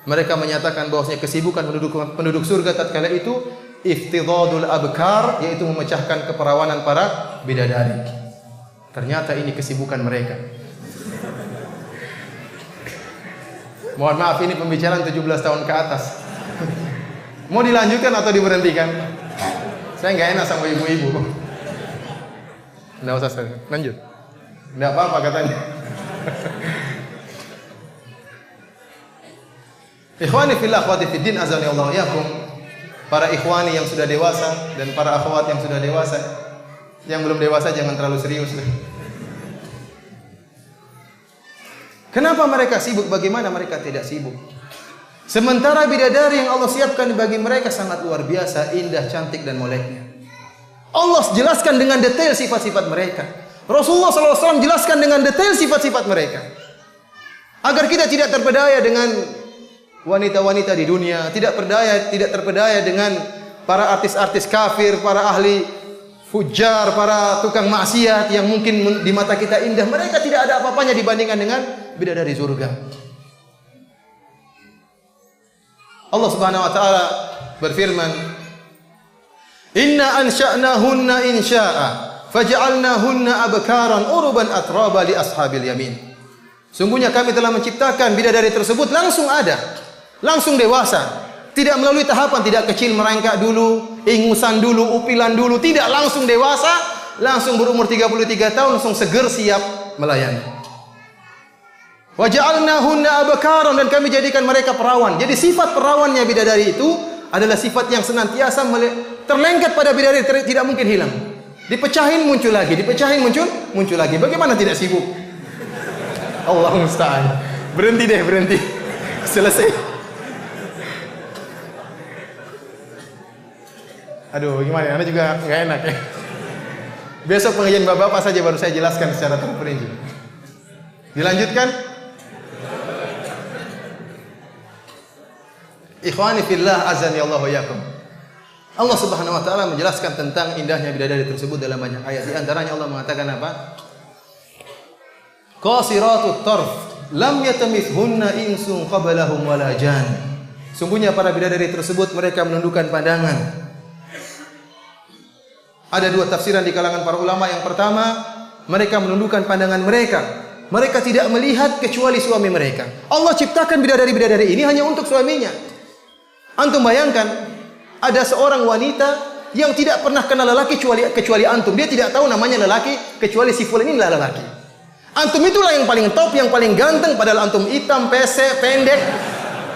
mereka menyatakan bahwasanya kesibukan penduduk surga tatkala itu iftidadul abkar, yaitu memecahkan keperawanan para bidadari. Ternyata ini kesibukan mereka. Mohon maaf, ini pembicaraan 17 tahun ke atas. Mau dilanjutkan atau diberhentikan? Saya nggak enak sama ibu-ibu. Nggak usah, lanjut. Nggak apa-apa katanya. Ikhwani fillah, akhwati fiddin, azani Allah yakum. Para ikhwani yang sudah dewasa dan para akhwat yang sudah dewasa. Yang belum dewasa jangan terlalu serius. Kenapa mereka sibuk? Bagaimana mereka tidak sibuk? Sementara bidadari yang Allah siapkan bagi mereka sangat luar biasa, indah, cantik dan moleknya. Allah jelaskan dengan detail sifat-sifat mereka. Rasulullah SAW jelaskan dengan detail sifat-sifat mereka. Agar kita tidak terpedaya dengan wanita-wanita di dunia, tidak terpedaya dengan para artis-artis kafir, para ahli fujar, para tukang maksiat yang mungkin di mata kita indah. Mereka tidak ada apa-apanya dibandingkan dengan bidadari surga. Allah Subhanahu wa taala berfirman, "Inna ansha'nahunna insya'a, faj'alnahunna abkaran uruban atraba li ashabil yamin." Sungguhnya kami telah menciptakan bidadari tersebut langsung ada, langsung dewasa, tidak melalui tahapan, tidak kecil merangkak dulu, ingusan dulu, upilan dulu, tidak, langsung dewasa, langsung berumur 33 tahun, langsung seger siap melayani. Wa ja'alnahunna abkaran, dan kami jadikan mereka perawan. Jadi sifat perawannya bidadari itu adalah sifat yang senantiasa terlengket pada bidadari, tidak mungkin hilang. Dipecahin muncul lagi, dipecahin muncul lagi. Bagaimana tidak sibuk? Allah musta'an. Berhenti deh, berhenti. Selesai. Aduh, gimana? Anda juga nggak enak ya. Besok pengajian bapak-bapak saja baru saya jelaskan secara terperinci. Dilanjutkan. Ikhwani fillah, azani Allah wa yakum. Allah Subhanahu wa taala menjelaskan tentang indahnya bidadari tersebut dalam banyak ayat. Di antaranya Allah mengatakan apa? Qasiratut tarf, lam yatamithunna insun qablahum wala jan. Sungguhnya para bidadari tersebut mereka menundukkan pandangan. Ada dua tafsiran di kalangan para ulama. Yang pertama, mereka menundukkan pandangan mereka. Mereka tidak melihat kecuali suami mereka. Allah ciptakan bidadari-bidadari ini hanya untuk suaminya. Antum bayangkan, ada seorang wanita yang tidak pernah kenal lelaki kecuali antum. Dia tidak tahu namanya lelaki kecuali si fulan ini adalah lelaki. Antum itulah yang paling top, yang paling ganteng, padahal antum hitam, pesek, pendek.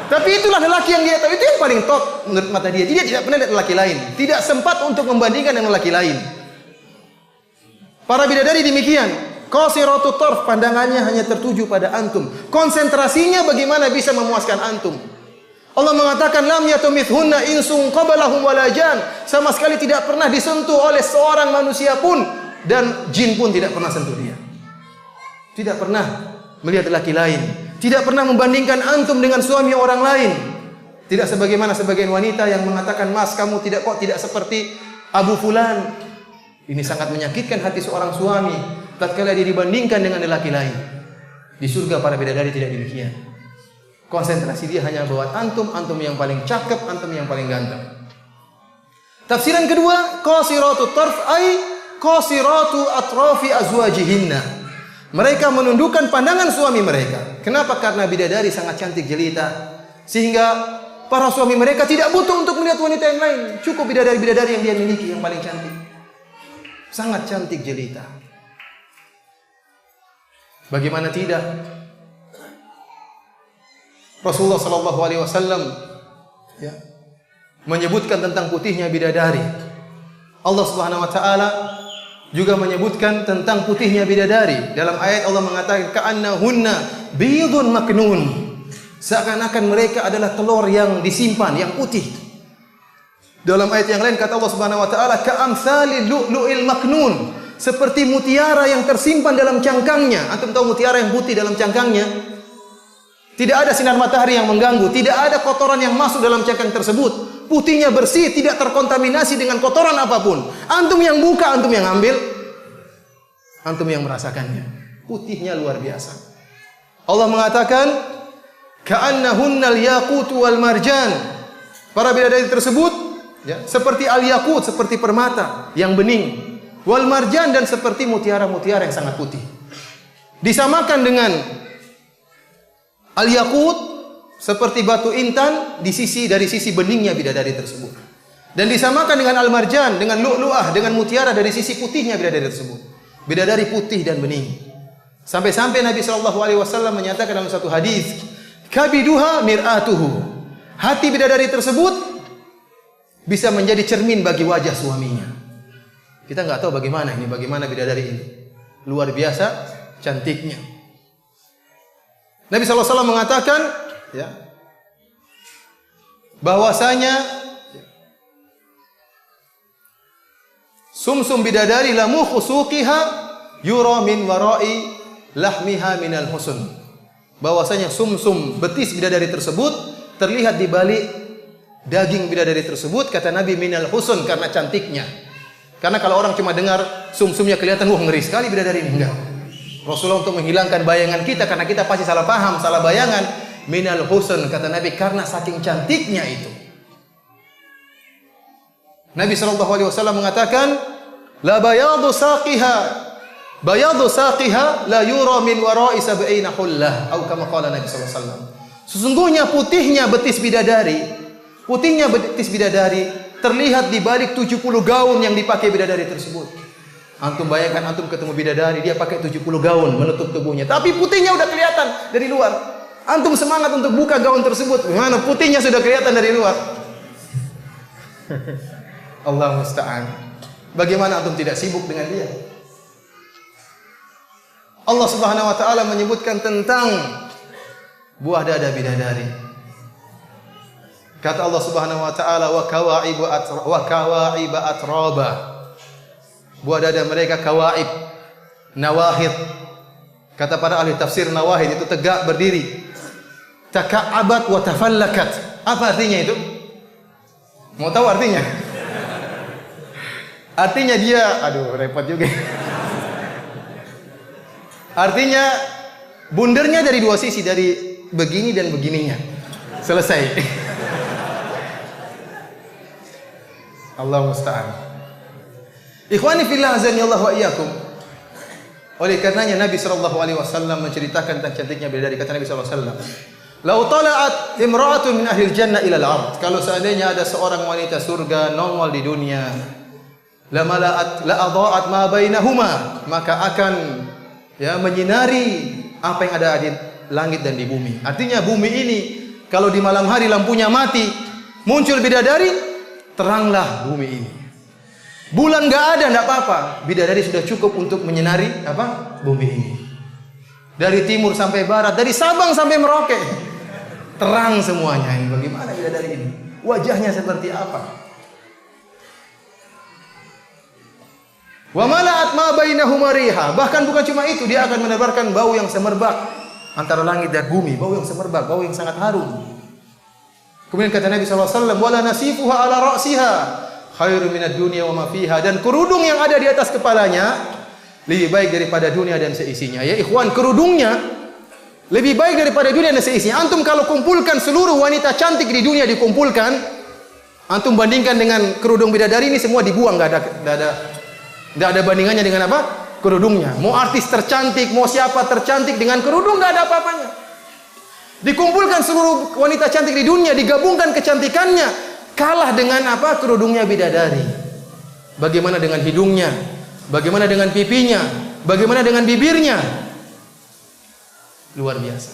Tapi itulah lelaki yang dia tahu, itu yang paling top menurut mata dia. Dia tidak pernah lihat lelaki lain. Tidak sempat untuk membandingkan dengan lelaki lain. Para bidadari demikian. Qasiratut tarf, pandangannya hanya tertuju pada antum. Konsentrasinya bagaimana bisa memuaskan antum. Allah mengatakan lam yatumithunna insun qablahum wala jan. Sama sekali tidak pernah disentuh oleh seorang manusia pun, dan jin pun tidak pernah sentuh dia. Tidak pernah melihat lelaki lain. Tidak pernah membandingkan antum dengan suami orang lain. Tidak sebagaimana sebagian wanita yang mengatakan, "Mas, kamu tidak seperti Abu Fulan." Ini sangat menyakitkan hati seorang suami tatkala dia dibandingkan dengan lelaki lain. Di surga para bidadari tidak demikian. Konsentrasi dia hanya buat antum, antum yang paling cakep, antum yang paling ganteng. Tafsiran kedua, qasiratut tarf ay qasiratu atrafi azwajihinna. Mereka menundukkan pandangan suami mereka. Kenapa? Karena bidadari sangat cantik jelita, sehingga para suami mereka tidak butuh untuk melihat wanita yang lain. Cukup bidadari-bidadari yang dia miliki yang paling cantik. Sangat cantik jelita. Bagaimana tidak? Rasulullah sallallahu alaihi wasallam menyebutkan tentang putihnya bidadari. Allah Subhanahu wa taala juga menyebutkan tentang putihnya bidadari. Dalam ayat Allah mengatakan ka'annahunna bidun maknun. Seakan-akan mereka adalah telur yang disimpan, yang putih. Dalam ayat yang lain kata Allah Subhanahu wa taala ka'amsalil lu'lu'il maknun, seperti mutiara yang tersimpan dalam cangkangnya. Antum tahu mutiara yang putih dalam cangkangnya? Tidak ada sinar matahari yang mengganggu, tidak ada kotoran yang masuk dalam cangkang tersebut. Putihnya bersih, tidak terkontaminasi dengan kotoran apapun. Antum yang buka, antum yang ambil, antum yang merasakannya. Putihnya luar biasa. Allah mengatakan, ka'annahunnal yaqut wal marjan. Para bidadari tersebut, ya, seperti al-yaqut, seperti permata yang bening. Wal marjan, dan seperti mutiara-mutiara yang sangat putih. Disamakan dengan al-yaqut, seperti batu intan dari sisi beningnya bidadari tersebut. Dan disamakan dengan al-marjan, dengan lu'lu'ah, dengan mutiara dari sisi putihnya bidadari tersebut. Bidadari putih dan bening. Sampai-sampai Nabi SAW menyatakan dalam satu hadis, kabiduha mir'atuhu. Hati bidadari tersebut bisa menjadi cermin bagi wajah suaminya. Kita nggak tahu bagaimana bidadari ini. Luar biasa cantiknya. Nabi SAW mengatakan, ya, bahwasanya sumsum bidadari lamu khusuqiha yura min warai lahmiha minal husn. Bahwasanya sumsum betis bidadari tersebut terlihat di balik daging bidadari tersebut, kata Nabi, minal husn, karena cantiknya. Karena kalau orang cuma dengar sumsumnya kelihatan, wah ngeri sekali bidadari ini, enggak. Rasulullah untuk menghilangkan bayangan kita, karena kita pasti salah paham, salah bayangan. Minal husn, kata Nabi, karena saking cantiknya itu. Nabi SAW mengatakan, la bayadu saqiha la yura min wara'i sab'ina hullah, atau kama qala Nabi SAW. Sesungguhnya putihnya betis bidadari terlihat di balik 70 gaun yang dipakai bidadari tersebut. Antum bayangkan, antum ketemu bidadari, dia pakai 70 gaun menutup tubuhnya, tapi putihnya udah kelihatan dari luar. Antum semangat untuk buka gaun tersebut, gimana putihnya sudah kelihatan dari luar. Allah musta'an. Bagaimana antum tidak sibuk dengan dia? Allah Subhanahu wa taala menyebutkan tentang buah dada bidadari. Kata Allah Subhanahu wa taala, wa kawa'iba atraba. Buah dada mereka kawaib, nawahid. Kata para ahli tafsir, nawahid itu tegak berdiri. Taka'abat wa tafallakat. Apa artinya itu? Mau tahu artinya? Artinya dia, aduh repot juga. Artinya bundernya dari dua sisi, dari begini dan begininya. Selesai. Allah musta'an. Ikhwani fillah azani Allah wa iyyakum. Oleh karenanya Nabi sallallahu alaihi wasallam menceritakan tentang cantiknya bidadari. Kata Nabi sallallahu alaihi wasallam, "Lau tala'at imra'atun min ahli al-jannah ila al-'ard." Kalau seandainya ada seorang wanita surga nongol di dunia, la adha'at ma bainahuma, maka akan menyinari apa yang ada di langit dan di bumi. Artinya bumi ini kalau di malam hari lampunya mati, muncul bidadari, teranglah bumi ini. Bulan enggak ada, enggak apa-apa. Bidadari sudah cukup untuk menyinari bumi ini. Dari timur sampai barat, dari Sabang sampai Merauke. Terang semuanya ini. Bagaimana bidadari ini? Wajahnya seperti apa? Wa mala'at ma bainahuma riha. Bahkan bukan cuma itu, dia akan menebarkan bau yang semerbak antara langit dan bumi, bau yang semerbak, bau yang sangat harum. Kemudian kata Nabi SAW, wala nasifuha ala ra'siha khairu minad dunya wa ma fiha. Dan kerudung yang ada di atas kepalanya lebih baik daripada dunia dan seisinya. Ya ikhwan, kerudungnya lebih baik daripada dunia dan seisinya. Antum kalau kumpulkan seluruh wanita cantik di dunia, dikumpulkan, antum bandingkan dengan kerudung bidadari ini, semua dibuang, enggak ada bandingannya dengan kerudungnya. Mau artis tercantik, mau siapa tercantik, dengan kerudung enggak ada apa-apanya. Dikumpulkan seluruh wanita cantik di dunia, digabungkan kecantikannya, kalah dengan kerudungnya bidadari. Bagaimana dengan hidungnya? Bagaimana dengan pipinya? Bagaimana dengan bibirnya? Luar biasa.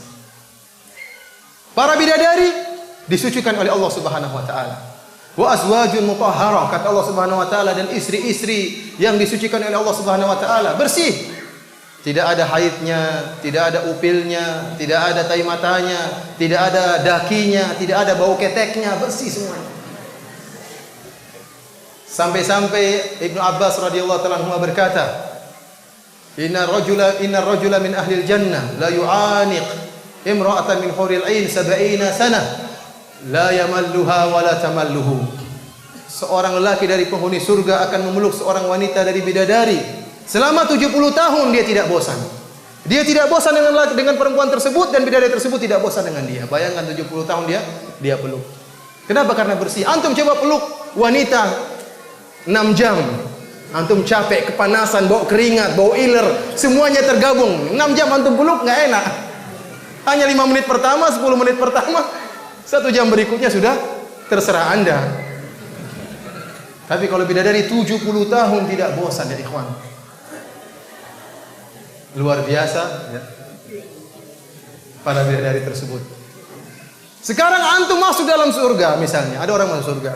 Para bidadari disucikan oleh Allah Subhanahu wa taala. Wa azwajun mutahharah, kata Allah Subhanahu wa taala, dan istri-istri yang disucikan oleh Allah Subhanahu wa taala, bersih. Tidak ada haidnya, tidak ada upilnya, tidak ada tai matanya, tidak ada dakinya, tidak ada bau keteknya, bersih semuanya. Sampai-sampai Ibnu Abbas radhiyallahu ta'ala anhu berkata, Inna rajula min ahli jannah la yu'aniq imra'atan min huril 'ain 70 sanah la yamalluha wa la tamalluhu. Seorang lelaki dari penghuni surga akan memeluk seorang wanita dari bidadari selama 70 tahun, dia tidak bosan. Dia tidak bosan dengan perempuan tersebut, dan bidadari tersebut tidak bosan dengan dia. Bayangkan 70 tahun dia peluk. Kenapa? Karena bersih. Antum coba peluk wanita 6 jam. Antum capek, kepanasan, bau keringat, bau iler, semuanya tergabung. 6 jam antum peluk nggak enak. Hanya 5 menit pertama, 10 menit pertama, 1 jam berikutnya sudah terserah Anda. Tapi kalau bidadari 70 tahun tidak bosan ya ikhwan. Luar biasa ya, para bidadari tersebut. Sekarang antum masuk dalam surga, misalnya ada orang masuk surga,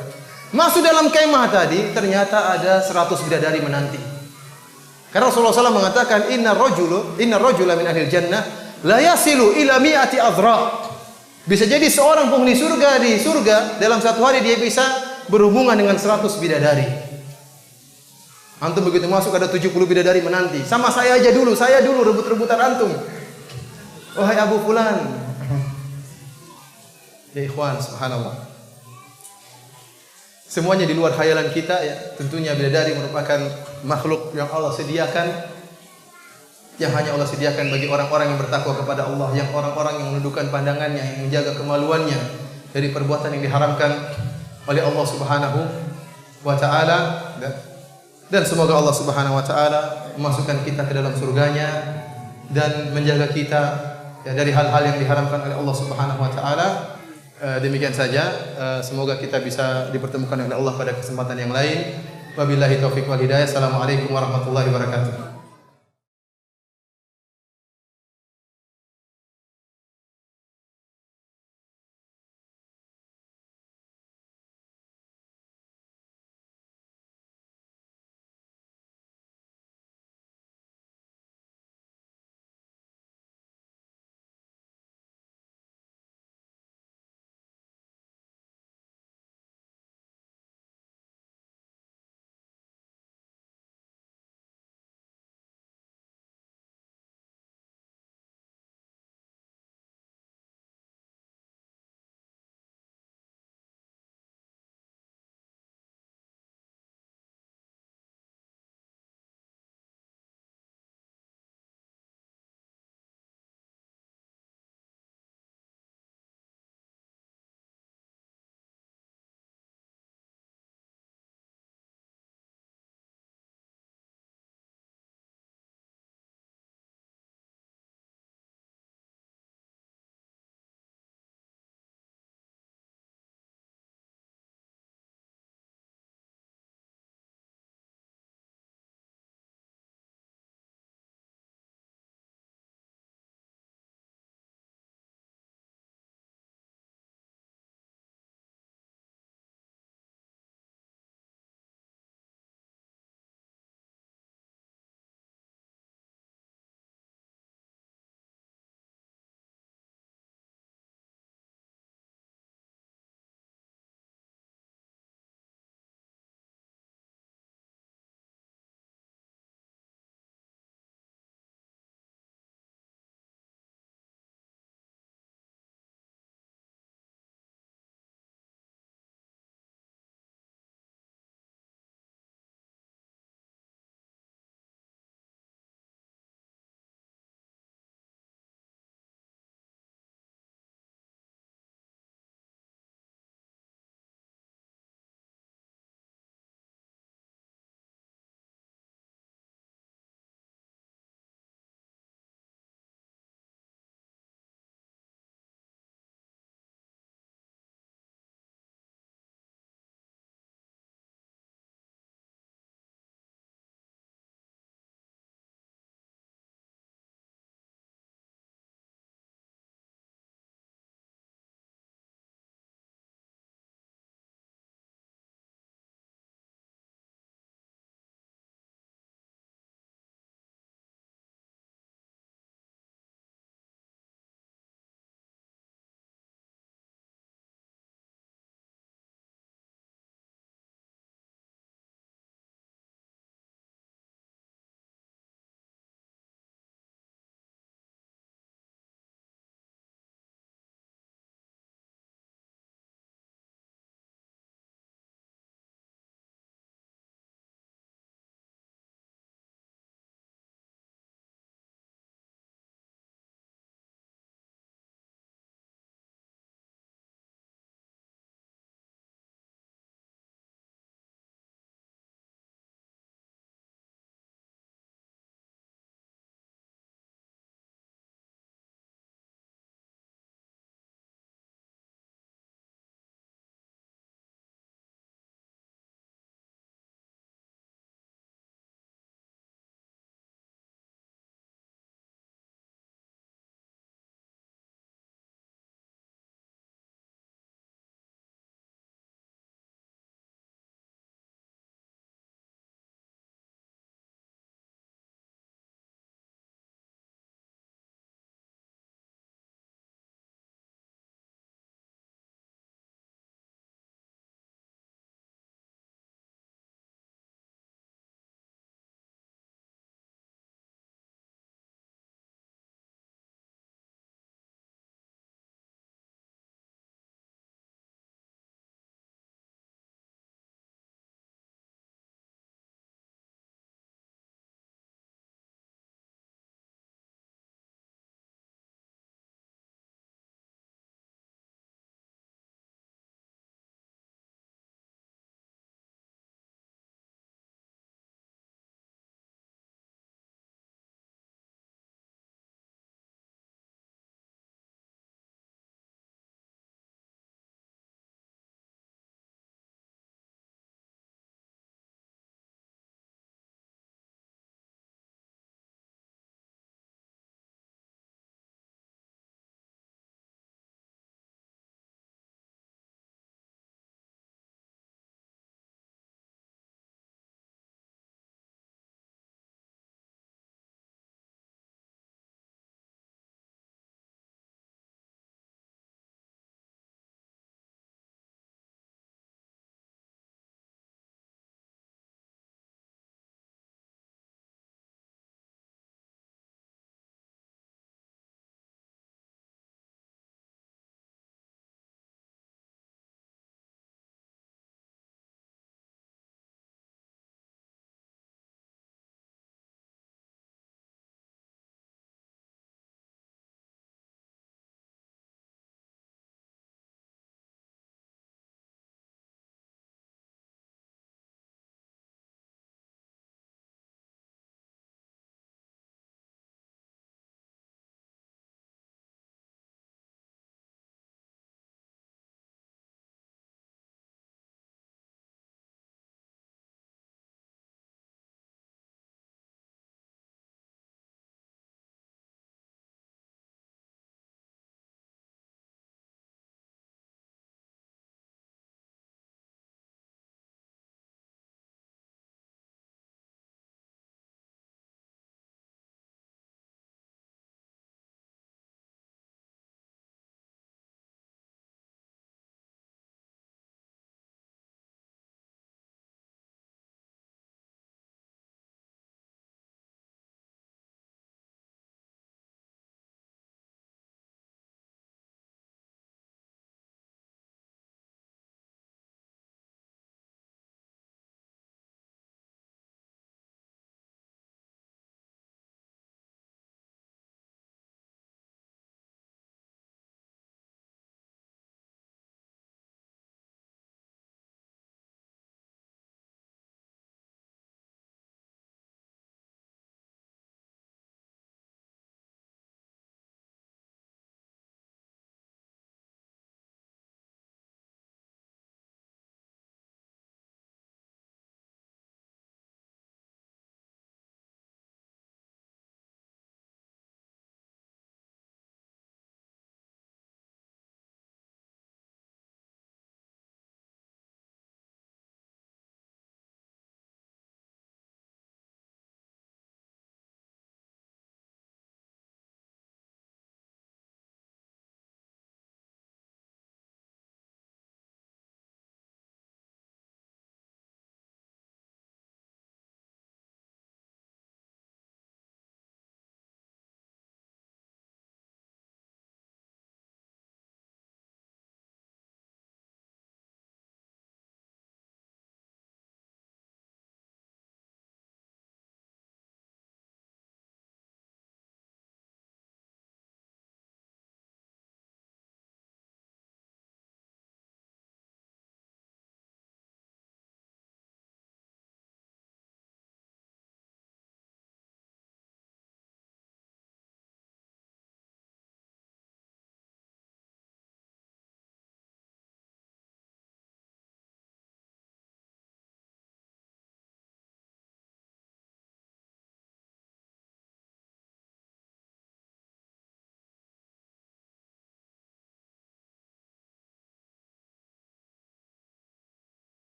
masuk dalam kemah tadi, ternyata ada 100 bidadari menanti. Karena Rasulullah SAW mengatakan, inna rajula min ahlil jannah la yasilu ila mi'ati adra. Bisa jadi seorang penghuni surga di surga dalam satu hari dia bisa berhubungan dengan 100 bidadari. Antum begitu masuk ada 70 bidadari menanti. Sama saya aja dulu, saya dulu rebut-rebutan antum. Wahai Abu Fulan. Ya ikhwan, subhanallah. Semuanya di luar khayalan kita ya. Tentunya bidadari merupakan makhluk yang Allah sediakan, yang hanya Allah sediakan bagi orang-orang yang bertakwa kepada Allah, yang orang-orang yang menundukkan pandangannya, yang menjaga kemaluannya dari perbuatan yang diharamkan oleh Allah Subhanahu wa taala. Dan semoga Allah Subhanahu wa taala memasukkan kita ke dalam surganya dan menjaga kita ya, dari hal-hal yang diharamkan oleh Allah Subhanahu wa taala. Demikian saja, semoga kita bisa dipertemukan oleh Allah pada kesempatan yang lain. Wabillahi taufiq wal hidayah. Assalamualaikum warahmatullahi wabarakatuh.